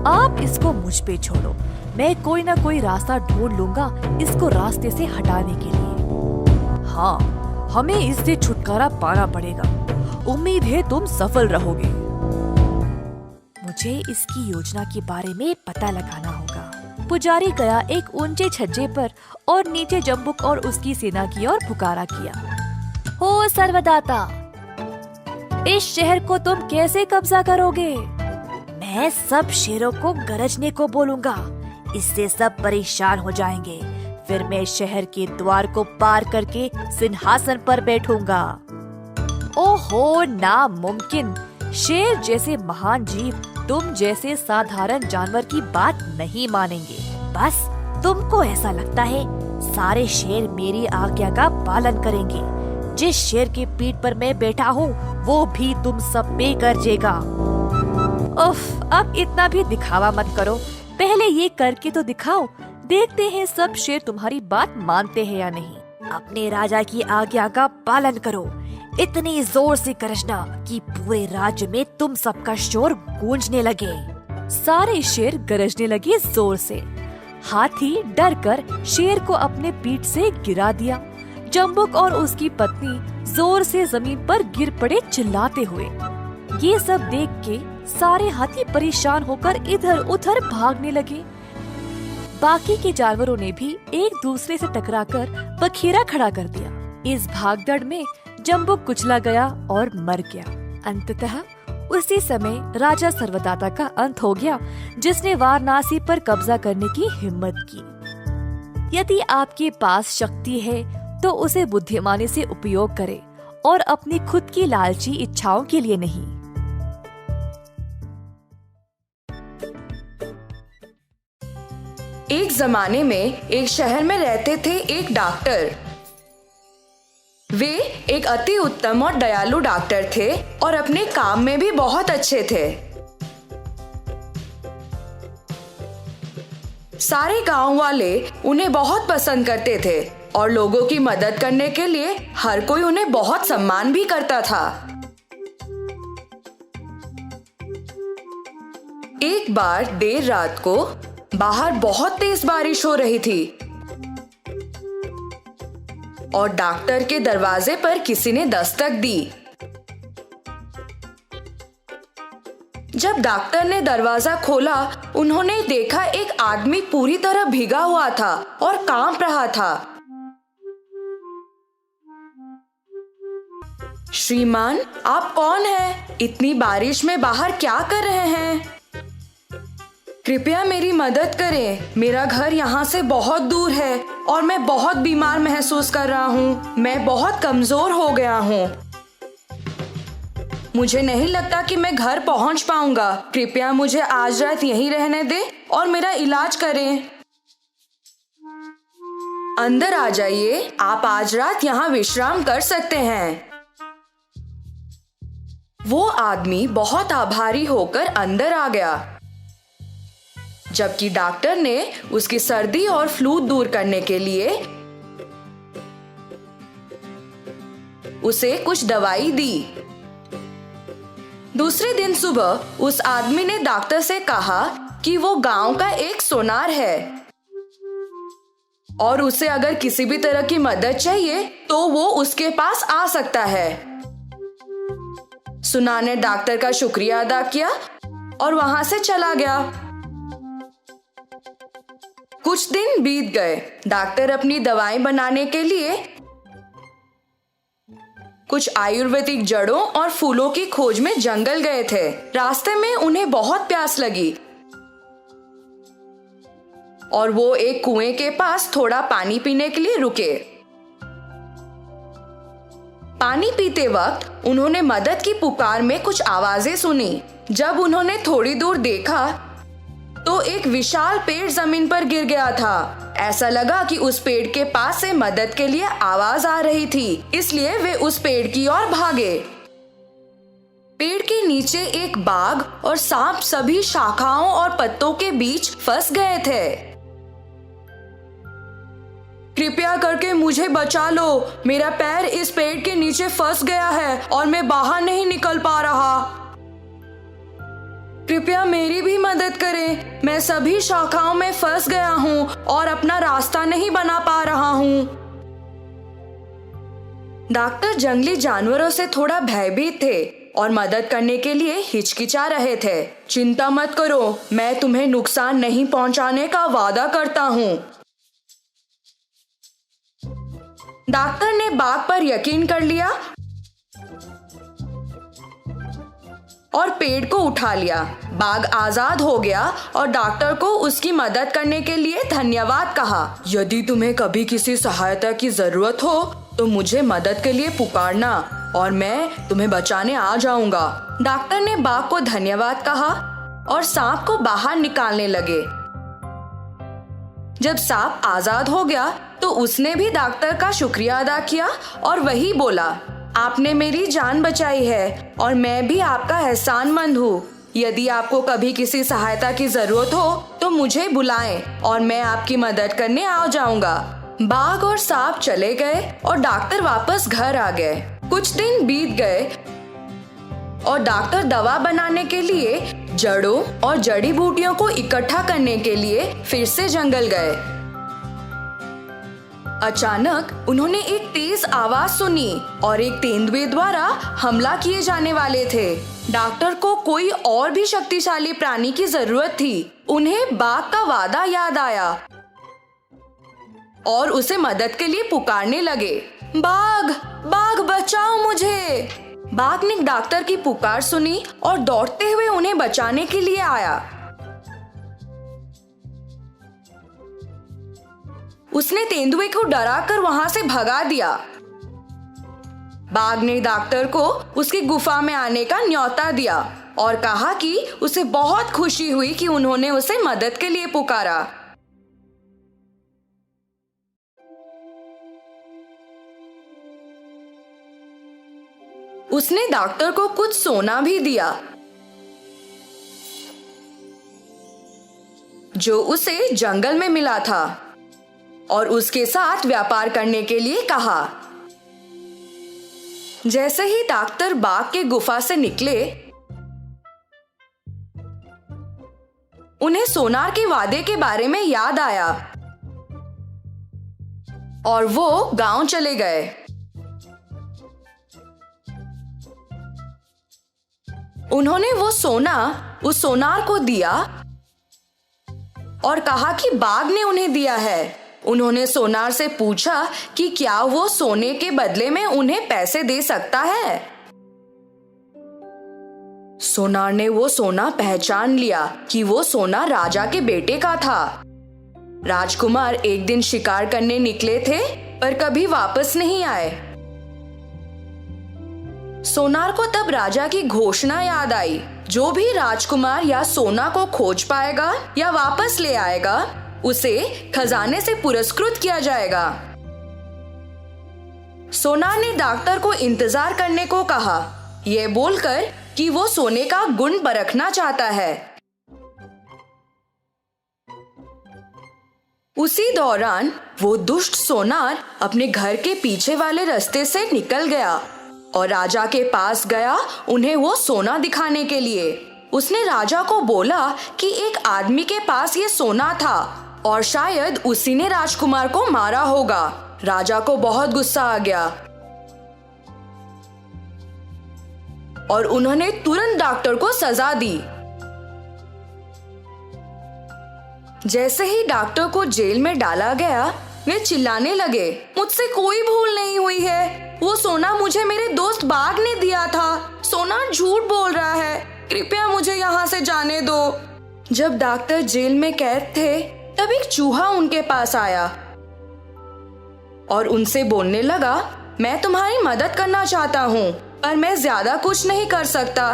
आप इसको मुझ पे छोड़ो, मैं कोई ना कोई रास्ता ढूंढ लूंगा इसको रास्ते से हटाने के लिए। हाँ, हमें इससे छुटकारा पाना पड़ेगा। उम्मीद है तुम सफल रहोगे। मुझे इसकी योजना के बारे में पता लगाना होगा। पुजारी गया एक ऊंचे छज्जे पर और नीचे जम्बुक और उसकी सेना की ओर पुकारा किया। हो सर्वदाता, इस शहर को तुम कैसे कब्जा करोगे? मैं सब शेरों को गरजने को बोलूंगा, इससे सब परेशान हो जाएंगे। फिर मैं शहर के द्वार को पार करके सिंहासन पर बैठूंगा। ओहो, नामुमकिन। शेर जैसे महान जीव तुम जैसे साधारण जानवर की बात नहीं मानेंगे। बस तुमको ऐसा लगता है? सारे शेर मेरी आज्ञा का पालन करेंगे। जिस शेर के पीठ पर मैं बैठा हूँ वो भी तुम सब पे गरजेगा। उफ, अब इतना भी दिखावा मत करो, पहले ये करके तो दिखाओ। देखते हैं सब शेर तुम्हारी बात मानते हैं या नहीं। अपने राजा की आज्ञा का पालन करो। इतनी जोर से गरजना कि पूरे राज्य में तुम सबका शोर गूंजने लगे। सारे शेर गरजने लगे जोर से। हाथी डर कर शेर को अपने पीठ से गिरा दिया। जम्बुक और उसकी पत्नी जोर से जमीन पर गिर पड़े चिल्लाते हुए। ये सब देख के सारे हाथी परेशान होकर इधर उधर भागने लगे। बाकी के जानवरों ने भी एक दूसरे से टकराकर बखेरा खड़ा कर दिया। इस भागदड़ में जम्बुक कुचला गया और मर गया। अंततः उसी समय राजा सर्वदाता का अंत हो गया, जिसने वाराणसी पर कब्जा करने की हिम्मत की। यदि आपके पास शक्ति है तो उसे बुद्धिमानी से उपयोग करें और अपनी खुद की लालची इच्छाओं के लिए नहीं। एक जमाने में एक शहर में रहते थे एक डॉक्टर। वे एक अति उत्तम और दयालु डॉक्टर थे और अपने काम में भी बहुत अच्छे थे। सारे गांव वाले उन्हें बहुत पसंद करते थे और लोगों की मदद करने के लिए हर कोई उन्हें बहुत सम्मान भी करता था। एक बार देर रात को बाहर बहुत तेज बारिश हो रही थी और डॉक्टर के दरवाजे पर किसी ने दस्तक दी। जब डॉक्टर ने दरवाजा खोला, उन्होंने देखा एक आदमी पूरी तरह भीगा हुआ था और कांप रहा था। श्रीमान, आप कौन हैं? इतनी बारिश में बाहर क्या कर रहे हैं? कृपया मेरी मदद करें। मेरा घर यहाँ से बहुत दूर है और मैं बहुत बीमार महसूस कर रहा हूँ। मैं बहुत कमजोर हो गया हूँ। मुझे नहीं लगता कि मैं घर पहुँच पाऊंगा। कृपया मुझे आज रात यहीं रहने दें और मेरा इलाज करें। अंदर आ जाइए। आप आज रात यहाँ विश्राम कर सकते हैं। वो आदमी बहुत आभारी होकर अंदर आ गया, जबकि डॉक्टर ने उसकी सर्दी और फ्लू दूर करने के लिए उसे कुछ दवाई दी। दूसरे दिन सुबह उस आदमी ने डॉक्टर से कहा कि वो गांव का एक सोनार है और उसे अगर किसी भी तरह की मदद चाहिए तो वो उसके पास आ सकता है। सुनार ने डॉक्टर का शुक्रिया अदा किया और वहां से चला गया। कुछ दिन बीत गए। डॉक्टर अपनी दवाएं बनाने के लिए कुछ आयुर्वेदिक जड़ों और फूलों की खोज में जंगल गए थे। रास्ते में उन्हें बहुत प्यास लगी और वो एक कुएं के पास थोड़ा पानी पीने के लिए रुके। पानी पीते वक्त उन्होंने मदद की पुकार में कुछ आवाजें सुनी। जब उन्होंने थोड़ी दूर देखा तो एक विशाल पेड़ जमीन पर गिर गया था। ऐसा लगा कि उस पेड़ के पास से मदद के लिए आवाज आ रही थी, इसलिए वे उस पेड़ की ओर भागे। पेड़ के नीचे एक बाघ और सांप सभी शाखाओं और पत्तों के बीच फंस गए थे। कृपया करके मुझे बचा लो। मेरा पैर इस पेड़ के नीचे फंस गया है और मैं बाहर नहीं निकल पा रहा। कृपया मेरी भी मदद करें। मैं सभी शाखाओं में फंस गया हूँ और अपना रास्ता नहीं बना पा रहा हूँ। डॉक्टर जंगली जानवरों से थोड़ा भयभीत थे और मदद करने के लिए हिचकिचा रहे थे। चिंता मत करो, मैं तुम्हें नुकसान नहीं पहुंचाने का वादा करता हूँ। डॉक्टर ने बाघ पर यकीन कर लिया और पेड़ को उठा लिया। बाघ आजाद हो गया और डॉक्टर को उसकी मदद करने के लिए धन्यवाद कहा। यदि तुम्हें कभी किसी सहायता की जरूरत हो तो मुझे मदद के लिए पुकारना और मैं तुम्हें बचाने आ जाऊंगा। डॉक्टर ने बाघ को धन्यवाद कहा और सांप को बाहर निकालने लगे। जब सांप आजाद हो गया तो उसने भी डॉक्टर का शुक्रिया अदा किया और वही बोला, आपने मेरी जान बचाई है और मैं भी आपका एहसानमंद हूँ। यदि आपको कभी किसी सहायता की जरूरत हो तो मुझे बुलाएं और मैं आपकी मदद करने आ जाऊंगा। बाघ और सांप चले गए और डॉक्टर वापस घर आ गए। कुछ दिन बीत गए और डॉक्टर दवा बनाने के लिए जड़ों और जड़ी बूटियों को इकट्ठा करने के लिए फिर से जंगल गए। अचानक उन्होंने एक तेज आवाज सुनी और एक तेंदुए द्वारा हमला किए जाने वाले थे। डॉक्टर को कोई और भी शक्तिशाली प्राणी की जरूरत थी। उन्हें बाघ का वादा याद आया और उसे मदद के लिए पुकारने लगे, बाघ, बाघ बचाओ मुझे। बाघ ने डॉक्टर की पुकार सुनी और दौड़ते हुए उन्हें बचाने के लिए आया। उसने तेंदुए को डराकर वहां से भगा दिया। बाघ ने डॉक्टर को उसकी गुफा में आने का न्योता दिया और कहा कि उसे बहुत खुशी हुई कि उन्होंने उसे मदद के लिए पुकारा। उसने डॉक्टर को कुछ सोना भी दिया जो उसे जंगल में मिला था और उसके साथ व्यापार करने के लिए कहा। जैसे ही डॉक्टर बाग के गुफा से निकले, उन्हें सोनार के वादे के बारे में याद आया और वो गांव चले गए। उन्होंने वो सोना उस सोनार को दिया और कहा कि बाघ ने उन्हें दिया है। उन्होंने सोनार से पूछा कि क्या वो सोने के बदले में उन्हें पैसे दे सकता है। सोनार ने वो सोना पहचान लिया कि वो सोना राजा के बेटे का था। राजकुमार एक दिन शिकार करने निकले थे पर कभी वापस नहीं आए। सोनार को तब राजा की घोषणा याद आई, जो भी राजकुमार या सोना को खोज पाएगा या वापस ले आएगा, उसे खजाने से पुरस्कृत किया जाएगा। सोनार ने डॉक्टर को इंतजार करने को कहा, यह बोलकर कि वो सोने का गुण परखना चाहता है। उसी दौरान वो दुष्ट सोनार अपने घर के पीछे वाले रास्ते से निकल गया और राजा के पास गया उन्हें वो सोना दिखाने के लिए। उसने राजा को बोला कि एक आदमी के पास ये सोना था और शायद उसी ने राजकुमार को मारा होगा। राजा को बहुत गुस्सा आ गया और उन्होंने तुरंत डॉक्टर को सजा दी। जैसे ही डॉक्टर को जेल में डाला गया, वे चिल्लाने लगे, मुझसे कोई भूल नहीं हुई है। वो सोना मुझे मेरे दोस्त बाघ ने दिया था। सोना झूठ बोल रहा है। कृपया मुझे यहाँ से जाने दो। जब डॉक्टर जेल में कैद थे, तब एक चूहा उनके पास आया और उनसे बोलने लगा, मैं तुम्हारी मदद करना चाहता हूँ, पर मैं ज्यादा कुछ नहीं कर सकता।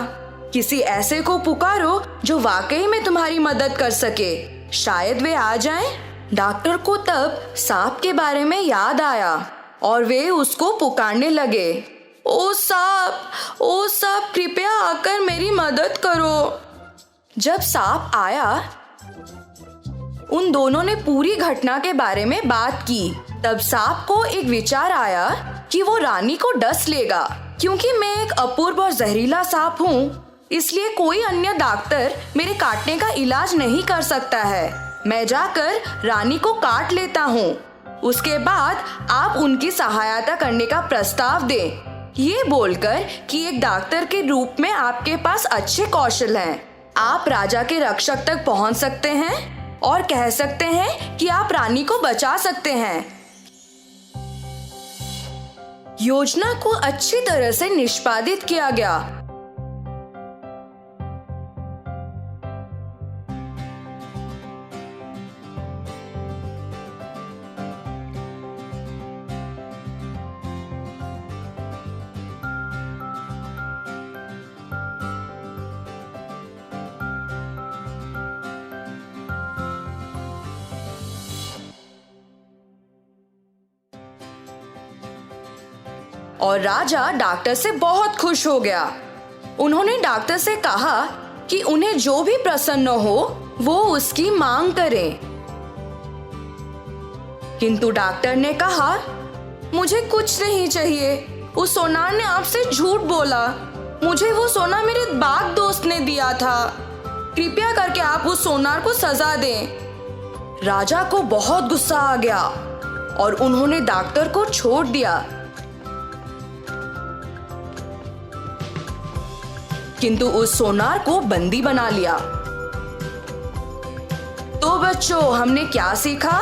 किसी ऐसे को पुकारो जो वाकई में तुम्हारी मदद कर सके। शायद वे आ जाएं। डॉक्टर को तब सांप के बारे में याद आया और वे उसको पुकारने लगे, ओ सांप, कृपया आकर मेरी मदद करो। जब सांप आया, उन दोनों ने पूरी घटना के बारे में बात की। तब सांप को एक विचार आया कि वो रानी को डस लेगा। क्योंकि मैं एक अपूर्व और जहरीला सांप हूँ, इसलिए कोई अन्य डॉक्टर मेरे काटने का इलाज नहीं कर सकता है। मैं जाकर रानी को काट लेता हूँ। उसके बाद आप उनकी सहायता करने का प्रस्ताव दें। ये बोलकर कि एक डॉक्टर के रूप में आपके पास अच्छे कौशल हैं। आप राजा के रक्षक तक पहुँच सकते हैं और कह सकते हैं कि आप रानी को बचा सकते हैं। योजना को अच्छी तरह से निष्पादित किया गया। और राजा डॉक्टर से बहुत खुश हो गया। उन्होंने डॉक्टर से कहा कि उन्हें जो भी प्रसन्न हो वो उसकी मांग करें। किंतु डॉक्टर ने कहा, मुझे कुछ नहीं चाहिए। उस सोनार ने आपसे झूठ बोला। मुझे वो सोना मेरे बाघ दोस्त ने दिया था। कृपया करके आप उस सोनार को सजा दें। राजा को बहुत गुस्सा आ गया और उन्होंने डॉक्टर को छोड़ दिया। किंतु उस सोनार को बंदी बना लिया। तो बच्चों, हमने क्या सीखा?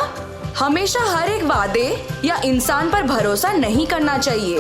हमेशा हर एक वादे या इंसान पर भरोसा नहीं करना चाहिए।